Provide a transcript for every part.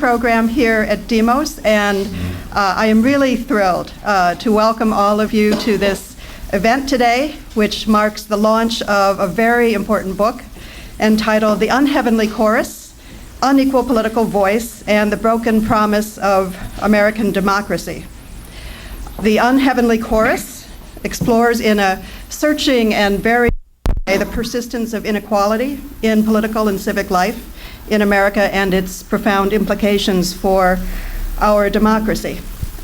program here at Demos, and I am really thrilled to welcome all of you to this event today, which marks the launch of a very important book entitled The Unheavenly Chorus, Unequal Political Voice, and the Broken Promise of American Democracy. The Unheavenly Chorus explores in a searching and very way the persistence of inequality in political and civic life in America and its profound implications for our democracy.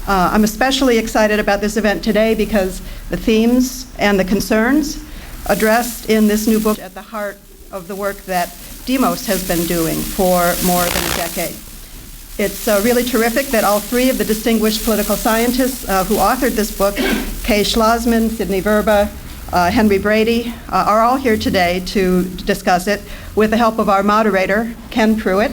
I'm especially excited about this event today because the themes and the concerns addressed in this new book are at the heart of the work that Demos has been doing for more than a decade. It's really terrific that all three of the distinguished political scientists who authored this book, Kay Schlozman, Sidney Verba, Henry Brady, are all here today to discuss it with the help of our moderator, Ken Prewitt.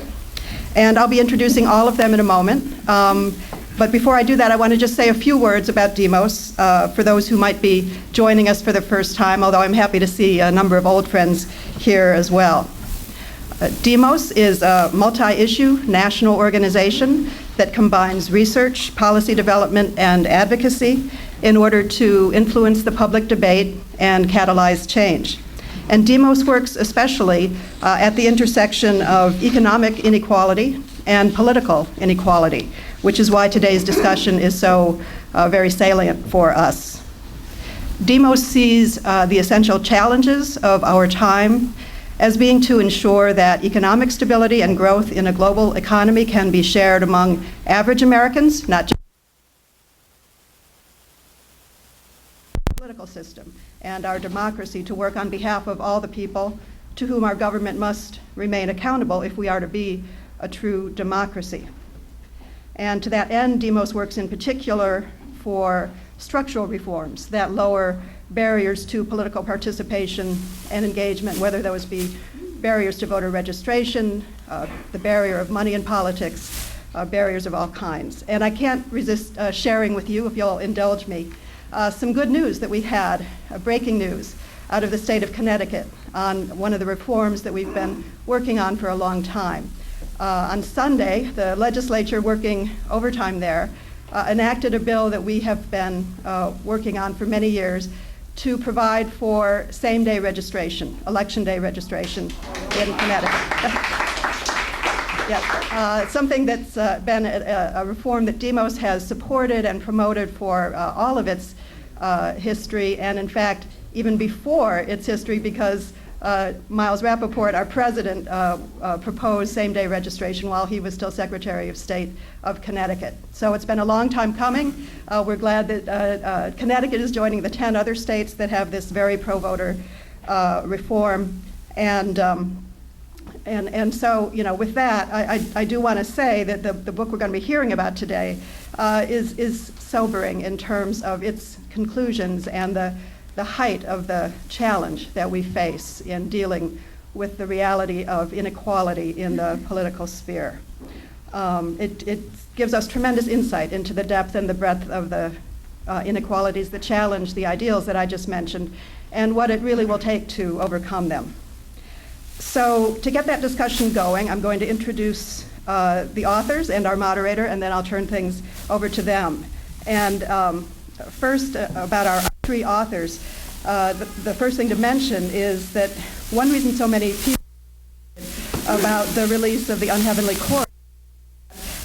And I'll be introducing all of them in a moment. But before I do that, I want to just say a few words about Demos for those who might be joining us for the first time, although I'm happy to see a number of old friends here as well. Demos is a multi-issue national organization that combines research, policy development, and advocacy in order to influence the public debate and catalyze change. And Demos works especially at the intersection of economic inequality and political inequality, which is why today's discussion is so very salient for us. Demos sees the essential challenges of our time as being to ensure that economic stability and growth in a global economy can be shared among average Americans, not just the political system, and our democracy to work on behalf of all the people to whom our government must remain accountable if we are to be a true democracy. And to that end, Demos works in particular for structural reforms that lower barriers to political participation and engagement, whether those be barriers to voter registration, the barrier of money in politics, barriers of all kinds. And I can't resist sharing with you, if you'll indulge me, some good news that we had, breaking news, out of the state of Connecticut on one of the reforms that we've been working on for a long time. On Sunday, the legislature, working overtime there, enacted a bill that we have been working on for many years to provide for same-day registration, election day registration in Connecticut. Yes, something that's been a reform that Demos has supported and promoted for all of its history, and in fact, even before its history, because Miles Rappaport, our president, proposed same-day registration while he was still Secretary of State of Connecticut. So it's been a long time coming. We're glad that Connecticut is joining the 10 other states that have this very pro-voter reform. And so, you know, with that, I do want to say that the book we're going to be hearing about today is sobering in terms of its conclusions and the height of the challenge that we face in dealing with the reality of inequality in the political sphere. It gives us tremendous insight into the depth and the breadth of the inequalities that challenge the ideals that I just mentioned and what it really will take to overcome them. So to get that discussion going, I'm going to introduce the authors and our moderator, and then I'll turn things over to them. And first, about our three authors, the first thing to mention is that one reason so many people about the release of The Unheavenly Chorus,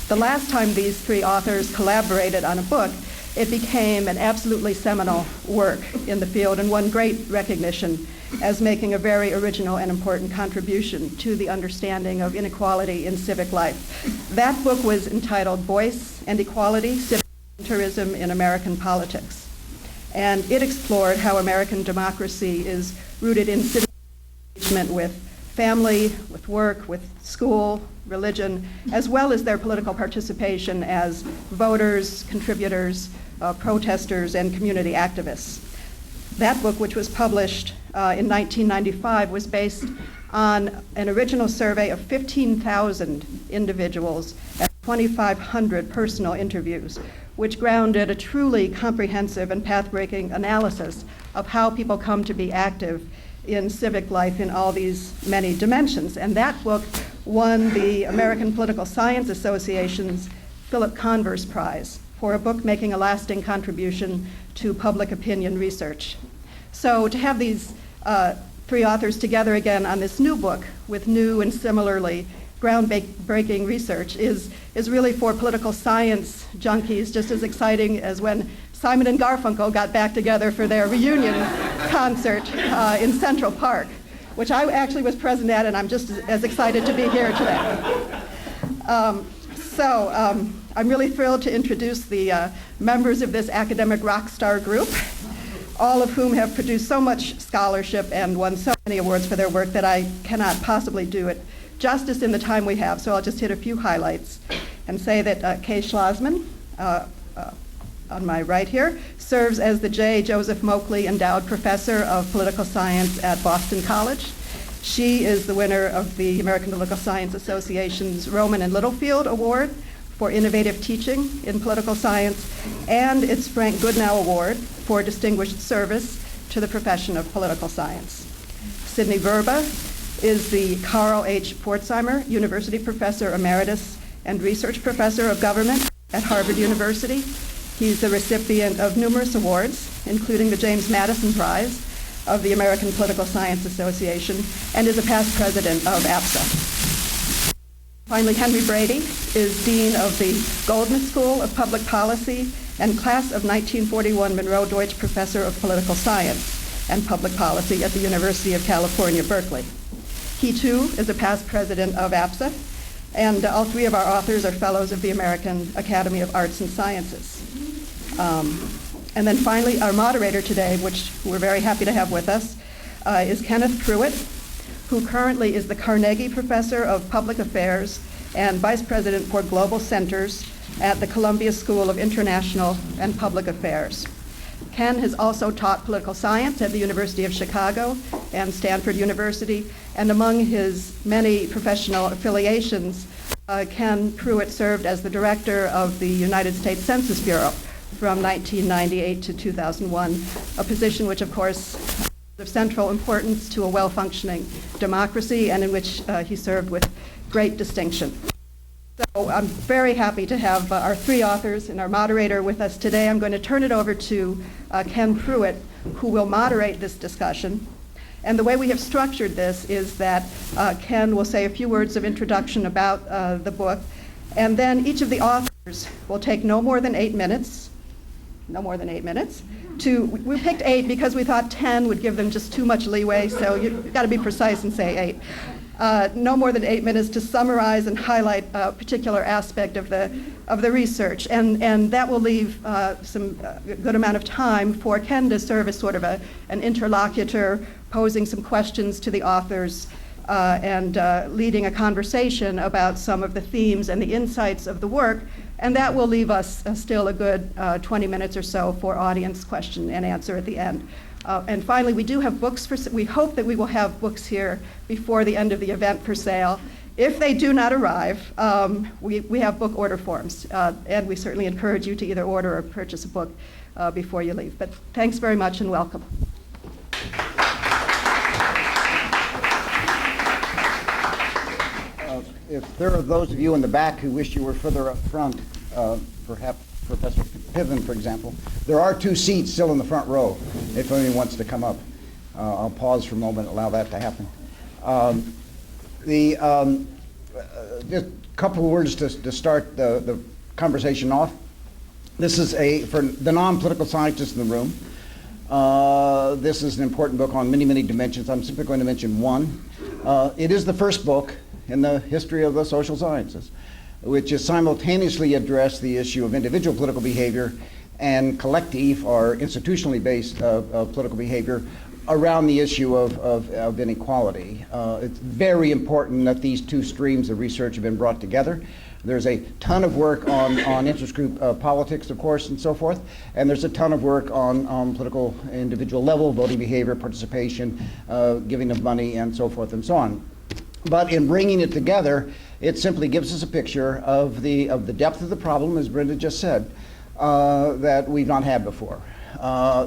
the last time these three authors collaborated on a book, it became an absolutely seminal work in the field and won great recognition as making a very original and important contribution to the understanding of inequality in civic life. That book was entitled Voice and Equality, Civic Voluntarism in American Politics. And it explored how American democracy is rooted in civic engagement with family, with work, with school, religion, as well as their political participation as voters, contributors, protesters, and community activists. That book, which was published in 1995, was based on an original survey of 15,000 individuals and 2,500 personal interviews, which grounded a truly comprehensive and path-breaking analysis of how people come to be active in civic life in all these many dimensions. And that book won the American Political Science Association's Philip Converse Prize for a book making a lasting contribution to public opinion research. So to have these three authors together again on this new book with new and similarly groundbreaking research is really, for political science junkies, just as exciting as when Simon and Garfunkel got back together for their reunion concert in Central Park, which I actually was present at, and I'm just as excited to be here today. I'm really thrilled to introduce the members of this academic rock star group, all of whom have produced so much scholarship and won so many awards for their work that I cannot possibly do it justice in the time we have. So I'll just hit a few highlights and say that Kay Schlozman, on my right here, serves as the J. Joseph Moakley Endowed Professor of Political Science at Boston College. She is the winner of the American Political Science Association's Rowman and Littlefield Award for Innovative Teaching in Political Science, and its Frank Goodnow Award for Distinguished Service to the Profession of Political Science. Sidney Verba is the Carl H. Pforzheimer University Professor Emeritus and Research Professor of Government at Harvard University. He's the recipient of numerous awards, including the James Madison Prize of the American Political Science Association, and is a past president of APSA. Finally, Henry Brady is Dean of the Goldman School of Public Policy and Class of 1941 Monroe Deutsch Professor of Political Science and Public Policy at the University of California, Berkeley. He, too, is a past president of APSA, and all three of our authors are fellows of the American Academy of Arts and Sciences. And then finally, our moderator today, which we're very happy to have with us, is Kenneth Prewitt, who currently is the Carnegie Professor of Public Affairs and Vice President for Global Centers at the Columbia School of International and Public Affairs. Ken has also taught political science at the University of Chicago and Stanford University, and among his many professional affiliations, Ken Prewitt served as the director of the United States Census Bureau from 1998 to 2001, a position which, of course, is of central importance to a well-functioning democracy and in which he served with great distinction. So I'm very happy to have our three authors and our moderator with us today. I'm going to turn it over to Ken Prewitt, who will moderate this discussion. And the way we have structured this is that Ken will say a few words of introduction about the book, and then each of the authors will take no more than 8 minutes. We picked 8 because we thought 10 would give them just too much leeway, so you've got to be precise and say 8. No more than 8 minutes to summarize and highlight a particular aspect of the research, and that will leave some good amount of time for Ken to serve as sort of an interlocutor, posing some questions to the authors and leading a conversation about some of the themes and the insights of the work. And that will leave us still a good 20 minutes or so for audience question and answer at the end. And finally, we do have books we hope that we will have books here before the end of the event for sale. If they do not arrive, we have book order forms, and we certainly encourage you to either order or purchase a book before you leave. But thanks very much and welcome. If there are those of you in the back who wish you were further up front, perhaps Professor Piven, for example, there are 2 seats still in the front row if anyone wants to come up. I'll pause for a moment and allow that to happen. Just a couple of words to start the conversation off. This is for the non-political scientists in the room. This is an important book on many, many dimensions. I'm simply going to mention one. It is the first book in the history of the social sciences, which has simultaneously addressed the issue of individual political behavior and collective or institutionally based political behavior around the issue of inequality. It's very important that these 2 streams of research have been brought together. There's a ton of work on interest group politics, of course, and so forth, and there's a ton of work on political individual level, voting behavior, participation, giving of money, and so forth and so on. But in bringing it together, it simply gives us a picture of the depth of the problem, as Brenda just said, that we've not had before.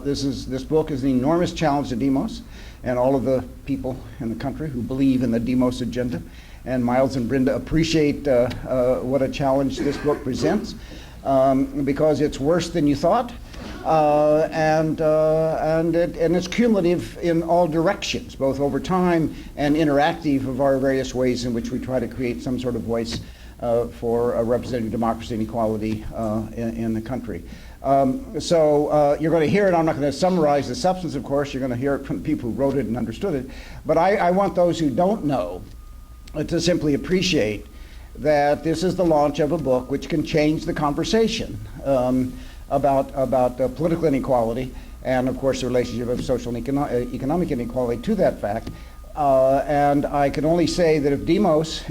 This book is an enormous challenge to demos and all of the people in the country who believe in the demos agenda. and Miles and Brenda appreciate what a challenge this book presents, because it's worse than you thought, and it's cumulative in all directions, both over time and interactive of our various ways in which we try to create some sort of voice for representative democracy and equality in the country. So you're going to hear it. I'm not going to summarize the substance, of course. You're going to hear it from people who wrote it and understood it. But I want those who don't know to simply appreciate that this is the launch of a book which can change the conversation about political inequality and, of course, the relationship of social and economic inequality to that fact. And I can only say that if Demos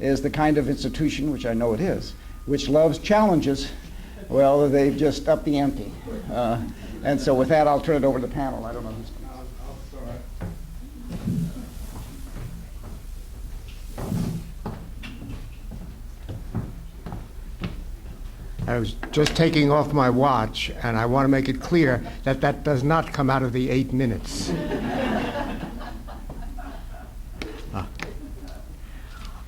is the kind of institution, which I know it is, which loves challenges, well, they've just upped the ante. And so with that, I'll turn it over to the panel. I don't know who's going to. I was just taking off my watch, and I want to make it clear that that does not come out of the 8 minutes.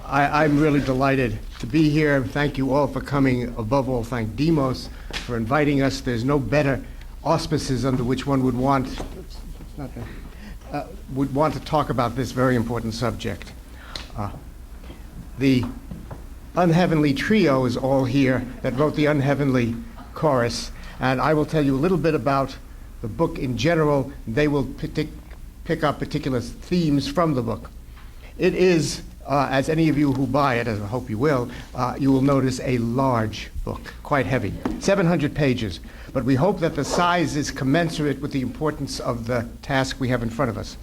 I'm really delighted to be here. Thank you all for coming. Above all, thank Demos for inviting us. There's no better auspices under which one would want to talk about this very important subject. The Unheavenly Trio is all here that wrote the Unheavenly Chorus, and I will tell you a little bit about the book in general. They will pick up particular themes from the book. It is, as any of you who buy it, as I hope you will notice, a large book, quite heavy, 700 pages. But we hope that the size is commensurate with the importance of the task we have in front of us.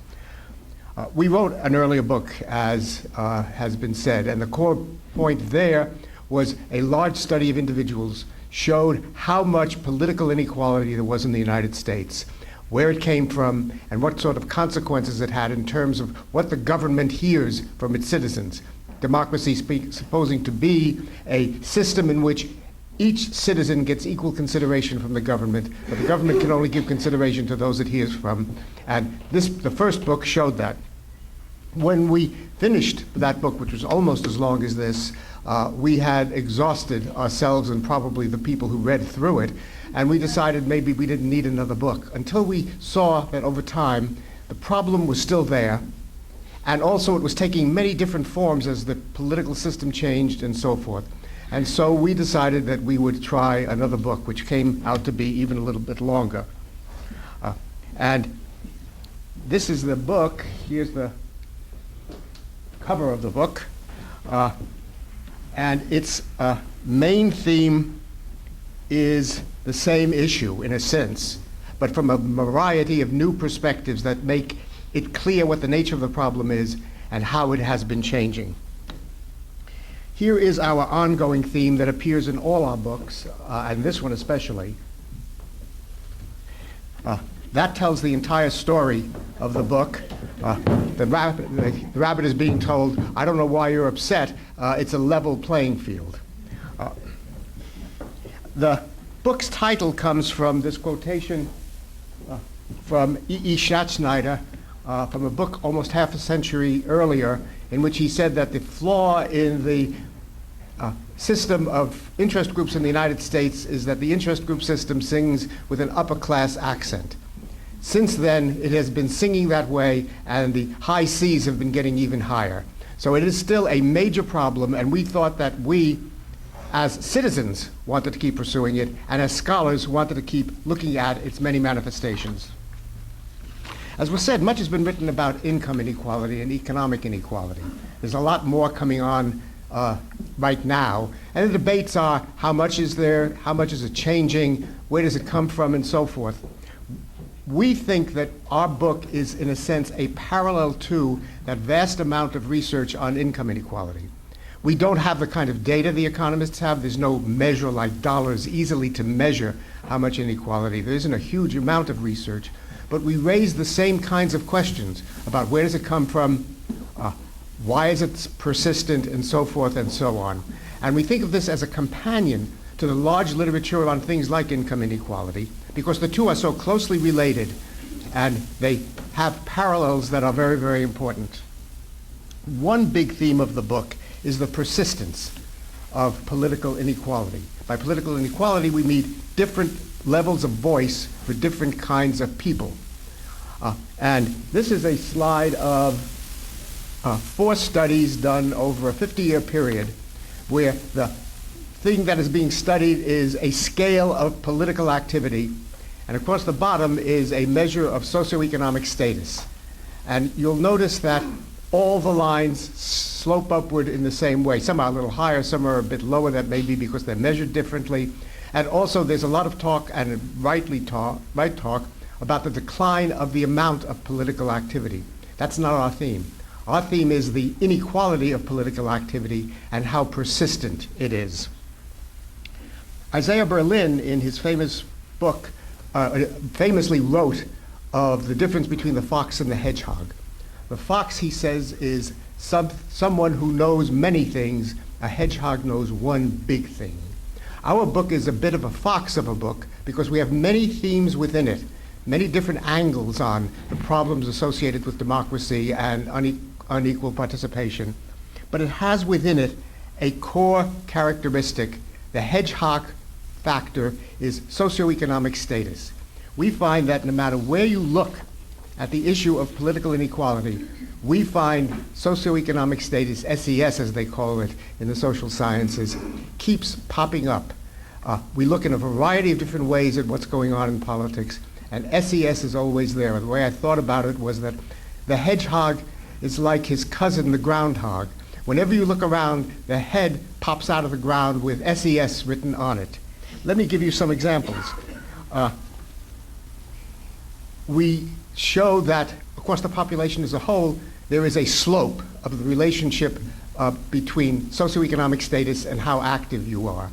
We wrote an earlier book, as has been said, and the core point there was a large study of individuals showed how much political inequality there was in the United States, where it came from, and what sort of consequences it had in terms of what the government hears from its citizens. Democracy supposing to be a system in which each citizen gets equal consideration from the government, but the government can only give consideration to those it hears from. And the first book showed that. When we finished that book, which was almost as long as this, we had exhausted ourselves and probably the people who read through it, and we decided maybe we didn't need another book until we saw that over time the problem was still there, and also it was taking many different forms as the political system changed and so forth. And so we decided that we would try another book, which came out to be even a little bit longer. And this is the book. Here's the cover of the book. And its main theme is the same issue, in a sense, but from a variety of new perspectives that make it clear what the nature of the problem is and how it has been changing. Here is our ongoing theme that appears in all our books, and this one especially. That tells the entire story of the book. The rabbit is being told, I don't know why you're upset, it's a level playing field. The book's title comes from this quotation from E.E. Schatzschneider from a book almost half a century earlier, in which he said that the flaw in the system of interest groups in the United States is that the interest group system sings with an upper class accent. Since then, it has been singing that way, and the high C's have been getting even higher. So it is still a major problem, and we thought that we, as citizens, wanted to keep pursuing it, and as scholars wanted to keep looking at its many manifestations. As was said, much has been written about income inequality and economic inequality. There's a lot more coming on right now, and the debates are how much is there, how much is it changing, where does it come from, and so forth. We think that our book is, in a sense, a parallel to that vast amount of research on income inequality. We don't have the kind of data the economists have. There's no measure like dollars easily to measure how much inequality. There isn't a huge amount of research, but we raise the same kinds of questions about where does it come from, why is it persistent, and so forth and so on. And we think of this as a companion to the large literature on things like income inequality, because the two are so closely related and they have parallels that are very, very important. one big theme of the book is the persistence of political inequality. By political inequality, we mean different levels of voice for different kinds of people. And this is a slide of 4 studies done over a 50-year period, where the thing that is being studied is a scale of political activity, and across the bottom is a measure of socioeconomic status. And you'll notice that all the lines slope upward in the same way. Some are a little higher, some are a bit lower. That may be because they're measured differently. And also there's a lot of talk, and right talk, about the decline of the amount of political activity. That's not our theme. Our theme is the inequality of political activity and how persistent it is. Isaiah Berlin, in his famous book, famously wrote of the difference between the fox and the hedgehog. The fox, he says, is someone who knows many things. A hedgehog knows one big thing. Our book is a bit of a fox of a book because we have many themes within it, many different angles on the problems associated with democracy and unequal participation. But it has within it a core characteristic. The hedgehog factor is socioeconomic status. We find that no matter where you look at the issue of political inequality, we find socioeconomic status, SES as they call it in the social sciences, keeps popping up. We look in a variety of different ways at what's going on in politics, and SES is always there. The way I thought about it was that the hedgehog is like his cousin, the groundhog. Whenever you look around, the head pops out of the ground with SES written on it. Let me give you some examples. We show that across the population as a whole, there is a slope of the relationship between socioeconomic status and how active you are.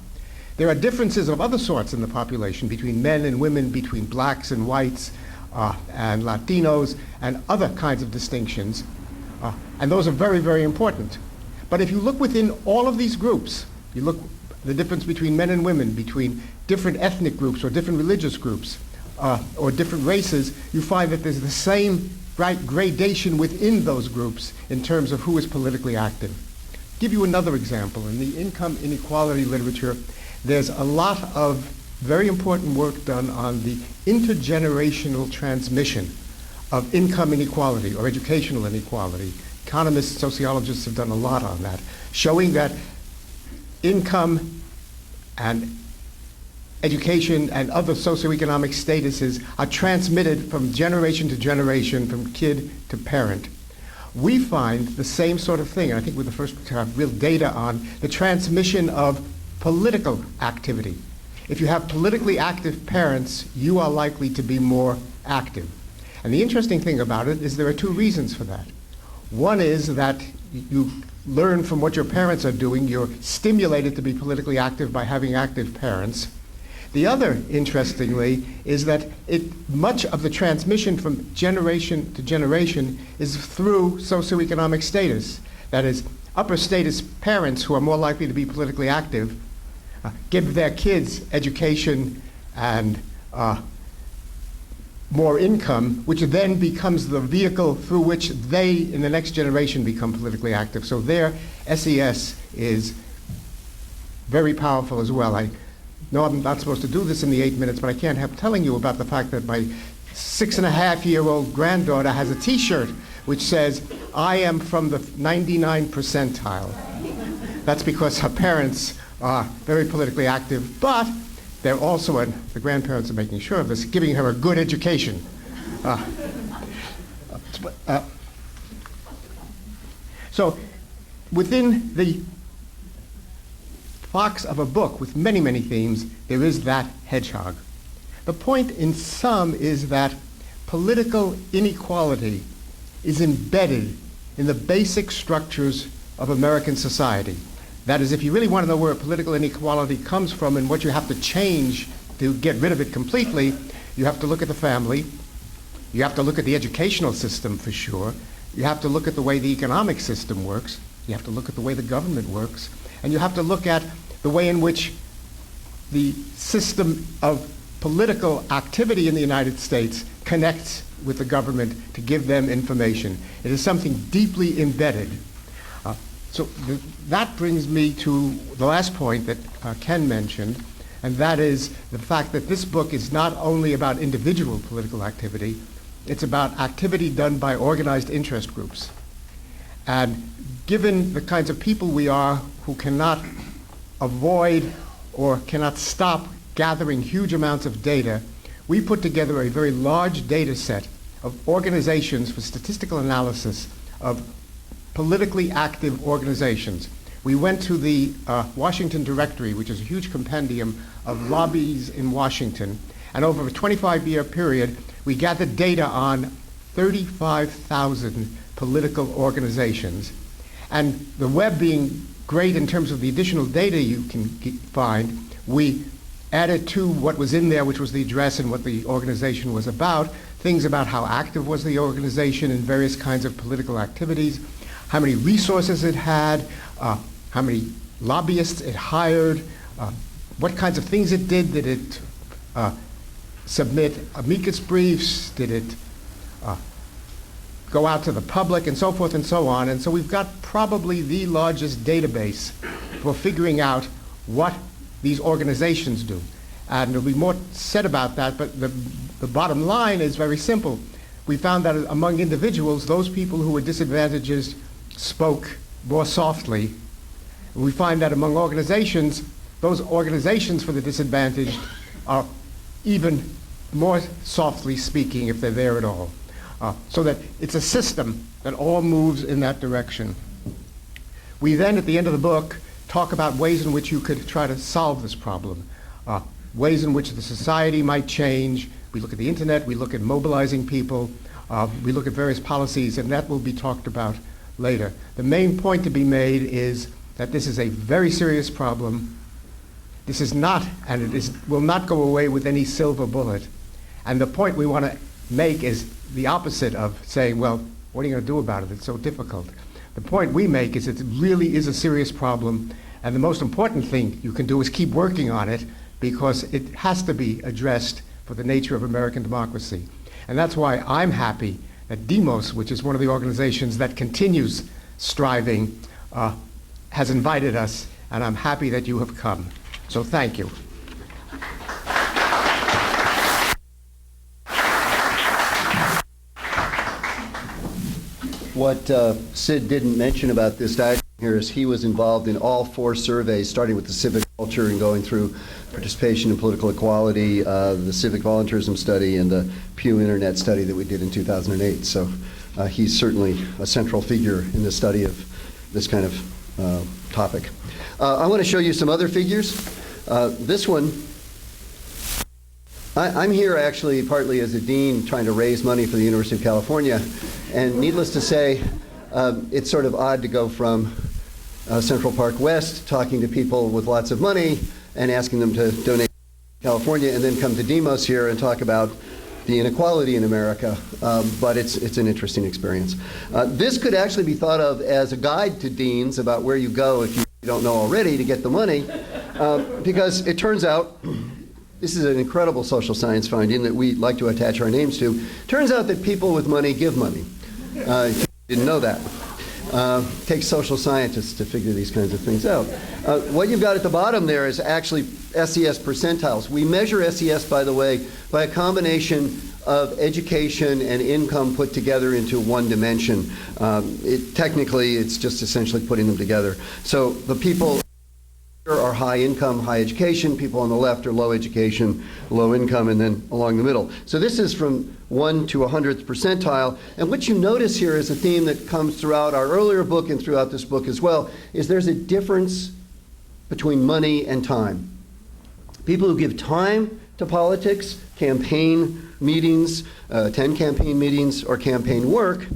There are differences of other sorts in the population, between men and women, between blacks and whites, and Latinos, and other kinds of distinctions. And those are very, very important. But if you look within all of these groups, you look the difference between men and women, between different ethnic groups or different religious groups, or different races, you find that there's the same gradation within those groups in terms of who is politically active. Give you another example. In the income inequality literature, there's a lot of very important work done on the intergenerational transmission of income inequality or educational inequality. Economists, sociologists have done a lot on that, showing that income and education and other socioeconomic statuses are transmitted from generation to generation, from kid to parent. We find the same sort of thing, and I think we're the first to have real data on the transmission of political activity. If you have politically active parents, you are likely to be more active. And the interesting thing about it is there are 2 reasons for that. One is that you learn from what your parents are doing. You're stimulated to be politically active by having active parents. The other, interestingly, is that much of the transmission from generation to generation is through socioeconomic status. That is, upper status parents who are more likely to be politically active give their kids education and more income, which then becomes the vehicle through which they, in the next generation, become politically active. So their SES is very powerful as well. I know I'm not supposed to do this in the 8 minutes, but I can't help telling you about the fact that my 6.5-year-old granddaughter has a T-shirt which says, "I am from the 99 percentile." That's because her parents are very politically active, but they're also, and the grandparents are making sure of this, giving her a good education. So within the box of a book with many, many themes, there is that hedgehog. The point in sum is that political inequality is embedded in the basic structures of American society. That is, if you really want to know where political inequality comes from and what you have to change to get rid of it completely, you have to look at the family, you have to look at the educational system for sure, you have to look at the way the economic system works, you have to look at the way the government works, and you have to look at the way in which the system of political activity in the United States connects with the government to give them information. It is something deeply embedded. That brings me to the last point that Ken mentioned, and that is the fact that this book is not only about individual political activity, it's about activity done by organized interest groups. And given the kinds of people we are who cannot avoid or cannot stop gathering huge amounts of data, we put together a very large data set of organizations for statistical analysis of politically active organizations. We went to the Washington Directory, which is a huge compendium of lobbies in Washington, and over a 25-year period, we gathered data on 35,000 political organizations. And the web being great in terms of the additional data you can find, we added to what was in there, which was the address and what the organization was about, things about how active was the organization in various kinds of political activities, how many resources it had, how many lobbyists it hired, what kinds of things it did. Did it submit amicus briefs? Did it go out to the public, and so forth and so on? And so we've got probably the largest database for figuring out what these organizations do. And there'll be more said about that, but the bottom line is very simple. We found that among individuals, those people who were disadvantaged spoke more softly. And we find that among organizations, those organizations for the disadvantaged are even more softly speaking if they're there at all. So that it's a system that all moves in that direction. We then, at the end of the book, talk about ways in which you could try to solve this problem, ways in which the society might change. We look at the internet, we look at mobilizing people, we look at various policies, and that will be talked about later. The main point to be made is that this is a very serious problem. This is not, and it will not go away with any silver bullet. And the point we want to make is the opposite of saying, well, what are you going to do about it? It's so difficult. The point we make is it really is a serious problem, and the most important thing you can do is keep working on it, because it has to be addressed for the nature of American democracy. And that's why I'm happy that Demos, which is one of the organizations that continues striving, has invited us, and I'm happy that you have come. So thank you. What Sid didn't mention about this diagram here is he was involved in all 4 surveys, starting with the civic culture and going through participation in political equality, the civic volunteerism study, and the Pew Internet study that we did in 2008. So he's certainly a central figure in the study of this kind of topic. I want to show you some other figures. This one, I'm here actually partly as a dean trying to raise money for the University of California, and needless to say, it's sort of odd to go from Central Park West talking to people with lots of money and asking them to donate to California, and then come to Demos here and talk about the inequality in America, but it's an interesting experience. This could actually be thought of as a guide to deans about where you go if you don't know already to get the money, because it turns out, this is an incredible social science finding that we like to attach our names to. Turns out that people with money give money. If you didn't know that. Takes social scientists to figure these kinds of things out. What you've got at the bottom there is actually SES percentiles. We measure SES, by the way, by a combination of education and income put together into one dimension. Technically, it's just essentially putting them together. So the people are high income, high education. People on the left are low education, low income, and then along the middle. So this is from 1 to 100th percentile. And what you notice here is a theme that comes throughout our earlier book and throughout this book as well, is there's a difference between money and time. People who give time to politics, campaign meetings, attend campaign meetings, or campaign work,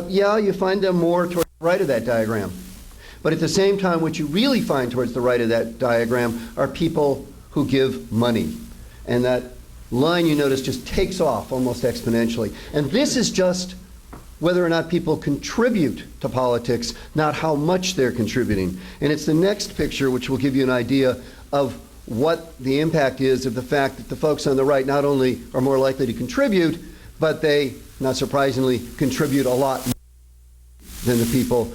yeah, you find them more toward the right of that diagram. But at the same time, what you really find towards the right of that diagram are people who give money. And that line, you notice, just takes off almost exponentially. And this is just whether or not people contribute to politics, not how much they're contributing. And it's the next picture which will give you an idea of what the impact is of the fact that the folks on the right not only are more likely to contribute, but they, not surprisingly, contribute a lot more than the people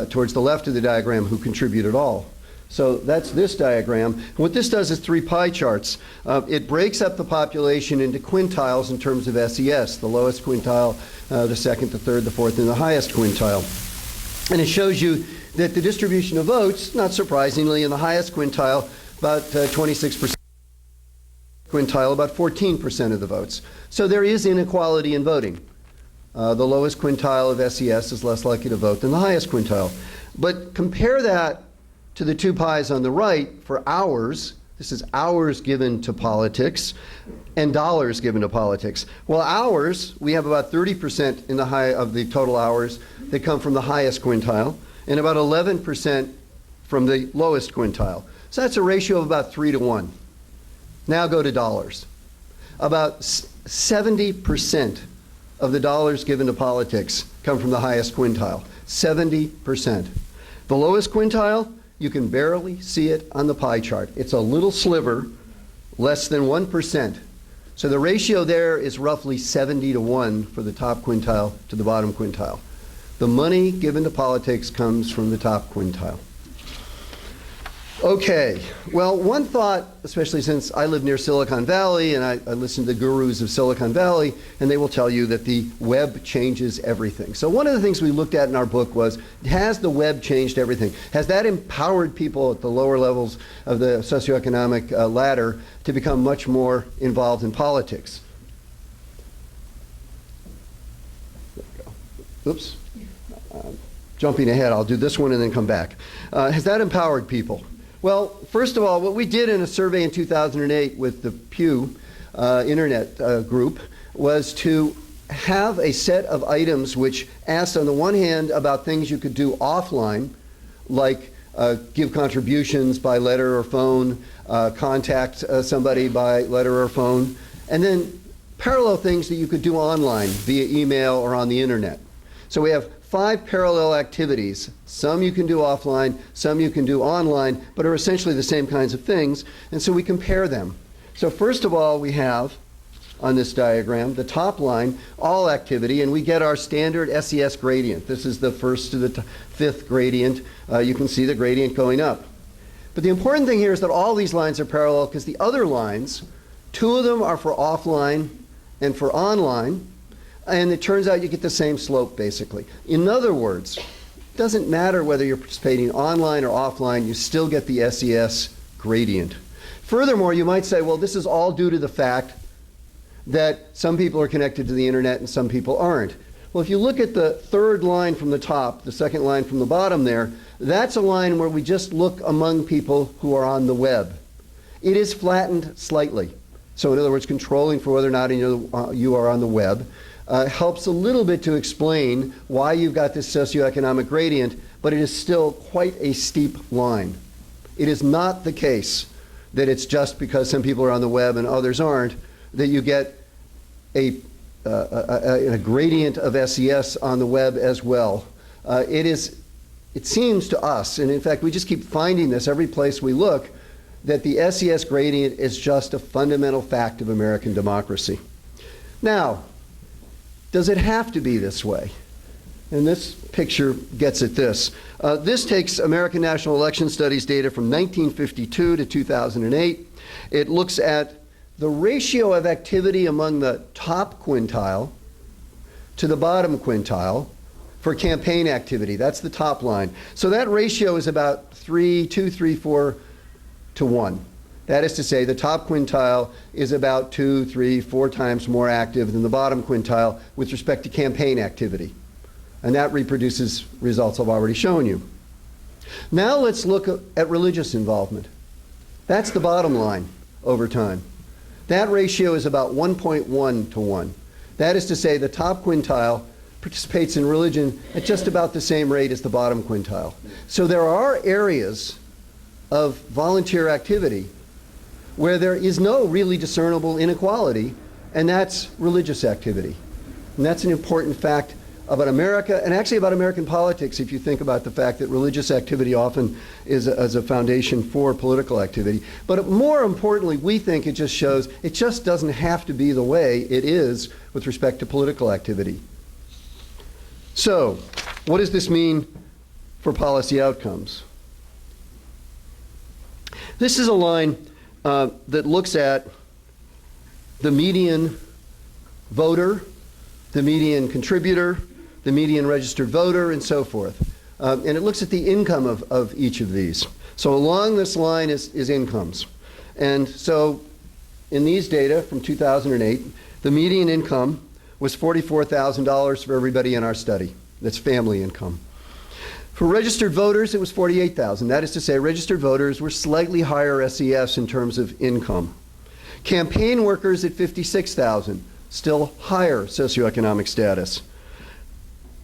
towards the left of the diagram who contribute at all. So that's this diagram. And what this does is 3 pie charts. It breaks up the population into quintiles in terms of SES, the lowest quintile, the second, the third, the fourth, and the highest quintile. And it shows you that the distribution of votes, not surprisingly, in the highest quintile, about 26%, quintile, about 14% of the votes. So there is inequality in voting. The lowest quintile of SES is less likely to vote than the highest quintile. But compare that to the 2 pies on the right for hours. This is hours given to politics and dollars given to politics. Well, hours, we have about 30% in the high of the total hours that come from the highest quintile, and about 11% from the lowest quintile. So that's a ratio of about 3 to 1. Now go to dollars. About 70% of the dollars given to politics come from the highest quintile. 70%. The lowest quintile, you can barely see it on the pie chart. It's a little sliver, less than 1%. So the ratio there is roughly 70 to 1 for the top quintile to the bottom quintile. The money given to politics comes from the top quintile. Okay, well, one thought, especially since I live near Silicon Valley and I listen to the gurus of Silicon Valley, and they will tell you that the web changes everything. So one of the things we looked at in our book was, has the web changed everything? Has that empowered people at the lower levels of the socioeconomic ladder to become much more involved in politics? There we go. Oops. Jumping ahead, I'll do this one and then come back. Has that empowered people? Well, first of all, what we did in a survey in 2008 with the Pew Internet group was to have a set of items which asked, on the one hand, about things you could do offline, like give contributions by letter or phone, contact somebody by letter or phone, and then parallel things that you could do online via email or on the internet. So we have 5 parallel activities. Some you can do offline, some you can do online, but are essentially the same kinds of things, and so we compare them. So first of all, we have, on this diagram, the top line, all activity, and we get our standard SES gradient. This is the first to the 5th gradient. You can see the gradient going up. But the important thing here is that all these lines are parallel, because the other lines, 2 of them are for offline and for online, and it turns out you get the same slope, basically. In other words, it doesn't matter whether you're participating online or offline, you still get the SES gradient. Furthermore, you might say, well, this is all due to the fact that some people are connected to the internet and some people aren't. Well, if you look at the 3rd line from the top, the 2nd line from the bottom there, that's a line where we just look among people who are on the web. It is flattened slightly. So in other words, controlling for whether or not you are on the web helps a little bit to explain why you've got this socioeconomic gradient, but it is still quite a steep line. It is not the case that it's just because some people are on the web and others aren't that you get a gradient of SES on the web as well. It seems to us, and in fact we just keep finding this every place we look, that the SES gradient is just a fundamental fact of American democracy. Now, does it have to be this way? And this picture gets at this. This takes American National Election Studies data from 1952 to 2008. It looks at the ratio of activity among the top quintile to the bottom quintile for campaign activity. That's the top line. So that ratio is about 2, 3, 4 to 1. That is to say, the top quintile is about 2, 3, 4 times more active than the bottom quintile with respect to campaign activity. And that reproduces results I've already shown you. Now let's look at religious involvement. That's the bottom line over time. That ratio is about 1.1 to 1. That is to say, the top quintile participates in religion at just about the same rate as the bottom quintile. So there are areas of volunteer activity where there is no really discernible inequality, and that's religious activity. And that's an important fact about America, and actually about American politics, if you think about the fact that religious activity often is a foundation for political activity. But more importantly, we think it just shows it just doesn't have to be the way it is with respect to political activity. So, what does this mean for policy outcomes. This is a line that looks at the median voter, the median contributor, the median registered voter, and so forth. And it looks at the income of each of these. So along this line is incomes. And so in these data from 2008, the median income was $44,000 for everybody in our study. That's family income. For registered voters, it was $48,000. That is to say, registered voters were slightly higher SES in terms of income. Campaign workers at $56,000, still higher socioeconomic status.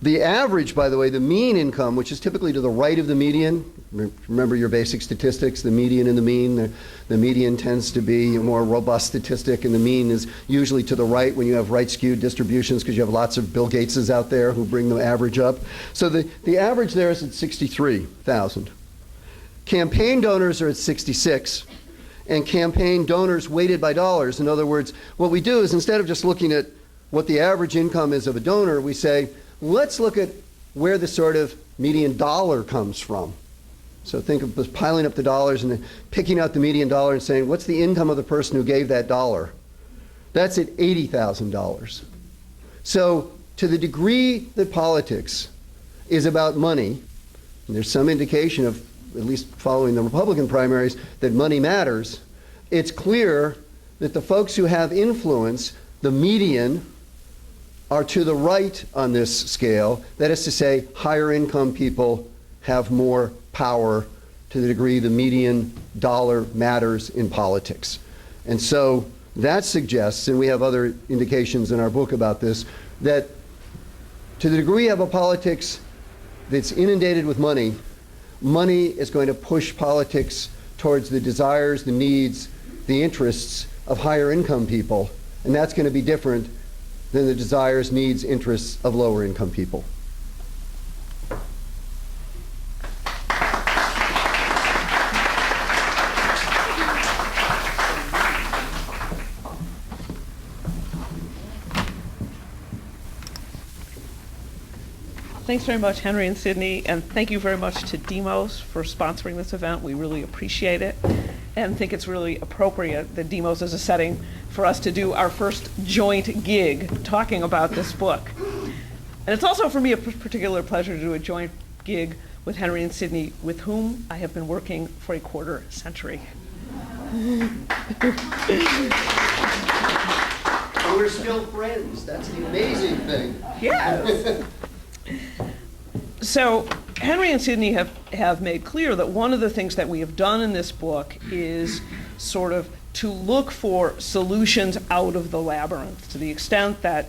The average, by the way, the mean income, which is typically to the right of the median, remember your basic statistics, the median and the mean. The median tends to be a more robust statistic, and the mean is usually to the right when you have right-skewed distributions because you have lots of Bill Gateses out there who bring the average up. So the average there is at 63,000. Campaign donors are at 66, and campaign donors weighted by dollars. In other words, what we do is instead of just looking at what the average income is of a donor, we say, let's look at where the sort of median dollar comes from. So think of just piling up the dollars and then picking out the median dollar and saying, what's the income of the person who gave that dollar? That's at $80,000. So to the degree that politics is about money, and there's some indication of, at least following the Republican primaries, that money matters, it's clear that the folks who have influence, the median, are to the right on this scale. That is to say, higher income people have more power to the degree the median dollar matters in politics. And so that suggests, and we have other indications in our book about this, that to the degree of a politics that's inundated with money, money is going to push politics towards the desires, the needs, the interests of higher income people. And that's going to be different than the desires, needs, interests of lower income people. Thanks very much, Henry and Sidney, and thank you very much to Demos for sponsoring this event. We really appreciate it and think it's really appropriate that Demos is a setting for us to do our first joint gig talking about this book. And it's also for me a particular pleasure to do a joint gig with Henry and Sidney, with whom I have been working for a quarter century. We're still friends. That's the amazing thing. Yes. So Henry and Sidney have made clear that one of the things that we have done in this book is sort of to look for solutions out of the labyrinth, to the extent that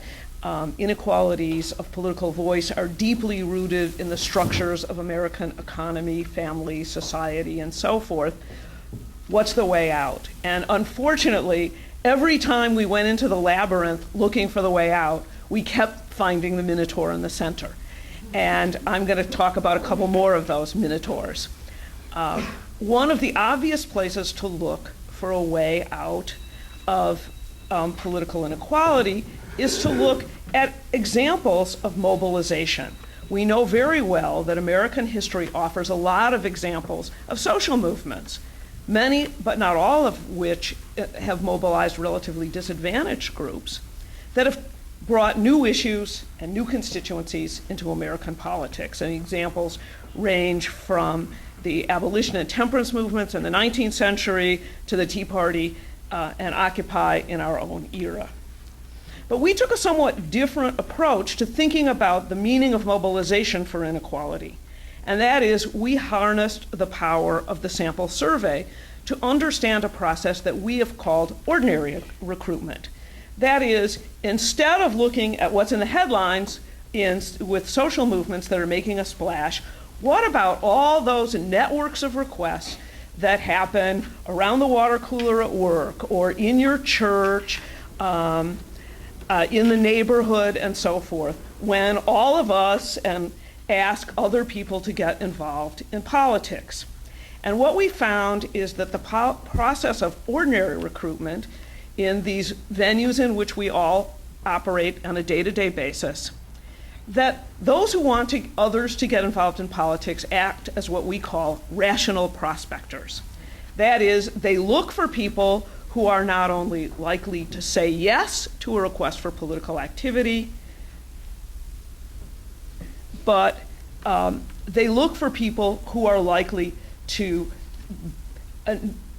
inequalities of political voice are deeply rooted in the structures of American economy, family, society, and so forth. What's the way out? And unfortunately, every time we went into the labyrinth looking for the way out, we kept finding the minotaur in the center. And I'm going to talk about a couple more of those minotaurs. One of the obvious places to look for a way out of political inequality is to look at examples of mobilization. We know very well that American history offers a lot of examples of social movements, many, but not all of which have mobilized relatively disadvantaged groups that have brought new issues and new constituencies into American politics. And examples range from the abolition and temperance movements in the 19th century to the Tea Party and Occupy in our own era. But we took a somewhat different approach to thinking about the meaning of mobilization for inequality. And that is, we harnessed the power of the sample survey to understand a process that we have called ordinary recruitment. That is, instead of looking at what's in the headlines with social movements that are making a splash, what about all those networks of requests that happen around the water cooler at work, or in your church, in the neighborhood, and so forth, when all of us ask other people to get involved in politics? And what we found is that the process of ordinary recruitment in these venues in which we all operate on a day-to-day basis that those who want others to get involved in politics act as what we call rational prospectors. That is, they look for people who are not only likely to say yes to a request for political activity, but they look for people who are likely to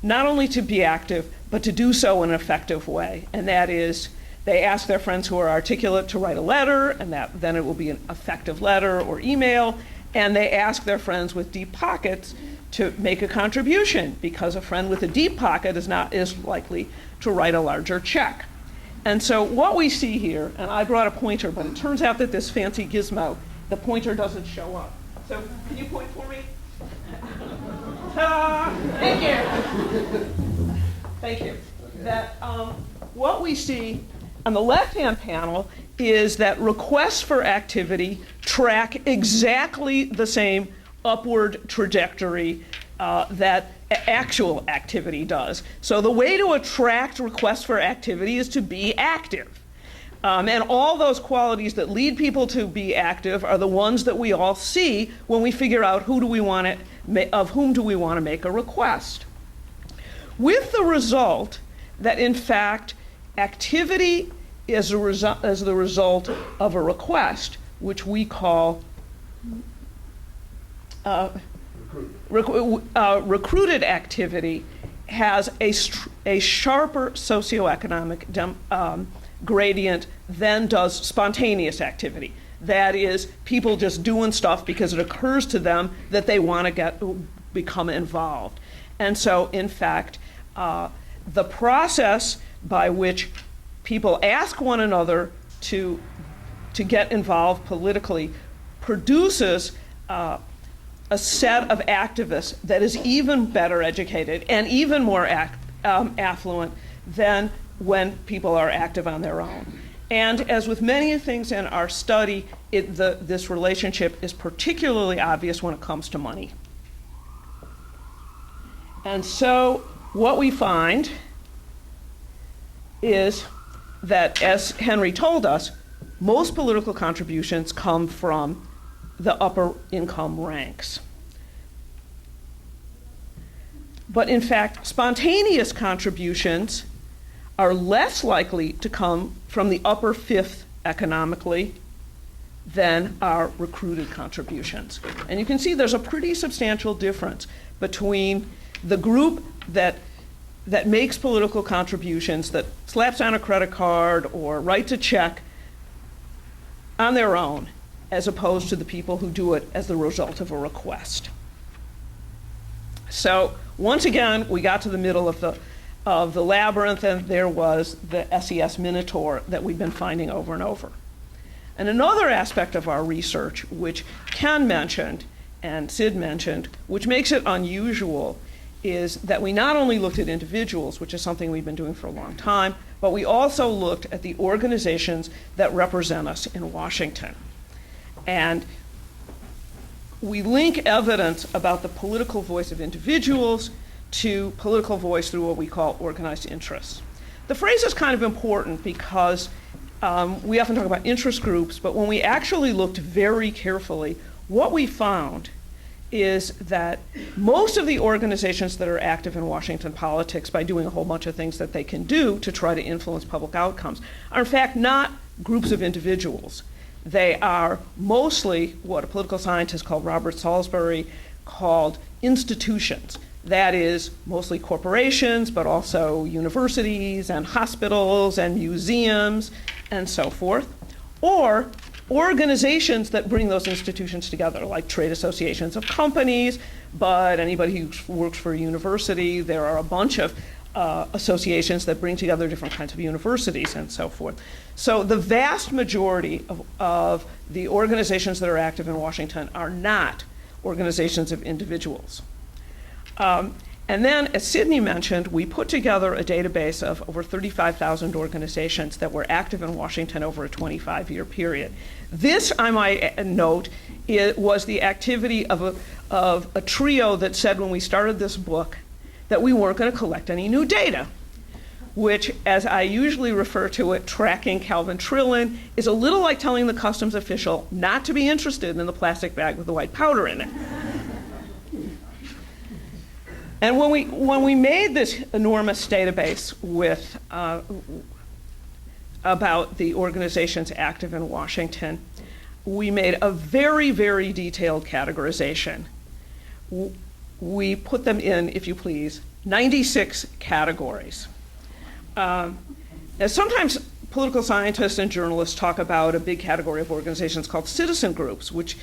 not only to be active, but to do so in an effective way. And that is, they ask their friends who are articulate to write a letter, and then it will be an effective letter or email. And they ask their friends with deep pockets to make a contribution, because a friend with a deep pocket is likely to write a larger check. And so what we see here, and I brought a pointer, but it turns out that this fancy gizmo, the pointer doesn't show up. So can you point for me? Ta-da! Thank you. Thank you. That what we see on the left-hand panel is that requests for activity track exactly the same upward trajectory that actual activity does. So the way to attract requests for activity is to be active. And all those qualities that lead people to be active are the ones that we all see when we figure out of whom do we want to make a request. With the result that, in fact, activity is the result of a request, which we call recruited activity, has a sharper socioeconomic gradient than does spontaneous activity. That is, people just doing stuff because it occurs to them that they want to become involved. And so, in fact, the process by which people ask one another to get involved politically produces a set of activists that is even better educated and even more affluent than when people are active on their own. And as with many things in our study, this relationship is particularly obvious when it comes to money. And so what we find is that, as Henry told us, most political contributions come from the upper income ranks. But in fact, spontaneous contributions are less likely to come from the upper fifth economically than our recruited contributions. And you can see there's a pretty substantial difference between the group that makes political contributions, that slaps on a credit card or writes a check on their own, as opposed to the people who do it as the result of a request. So once again, we got to the middle of the labyrinth, and there was the SES Minotaur that we've been finding over and over. And another aspect of our research, which Ken mentioned and Sid mentioned, which makes it unusual, is that we not only looked at individuals, which is something we've been doing for a long time, but we also looked at the organizations that represent us in Washington. And we link evidence about the political voice of individuals to political voice through what we call organized interests. The phrase is kind of important because we often talk about interest groups, but when we actually looked very carefully, what we found is that most of the organizations that are active in Washington politics by doing a whole bunch of things that they can do to try to influence public outcomes are in fact not groups of individuals. They are mostly what a political scientist called Robert Salisbury called institutions. That is mostly corporations, but also universities and hospitals and museums and so forth, or organizations that bring those institutions together, like trade associations of companies, but anybody who works for a university, there are a bunch of associations that bring together different kinds of universities and so forth. So the vast majority of the organizations that are active in Washington are not organizations of individuals. And then, as Sidney mentioned, we put together a database of over 35,000 organizations that were active in Washington over a 25-year period. This, I might note, was the activity of a trio that said when we started this book that we weren't going to collect any new data. which, as I usually refer to it, tracking Calvin Trillin, is a little like telling the customs official not to be interested in the plastic bag with the white powder in it. And when we made this enormous database with about the organizations active in Washington, we made a very, very detailed categorization. We put them in, if you please, 96 categories. Sometimes political scientists and journalists talk about a big category of organizations called citizen groups, which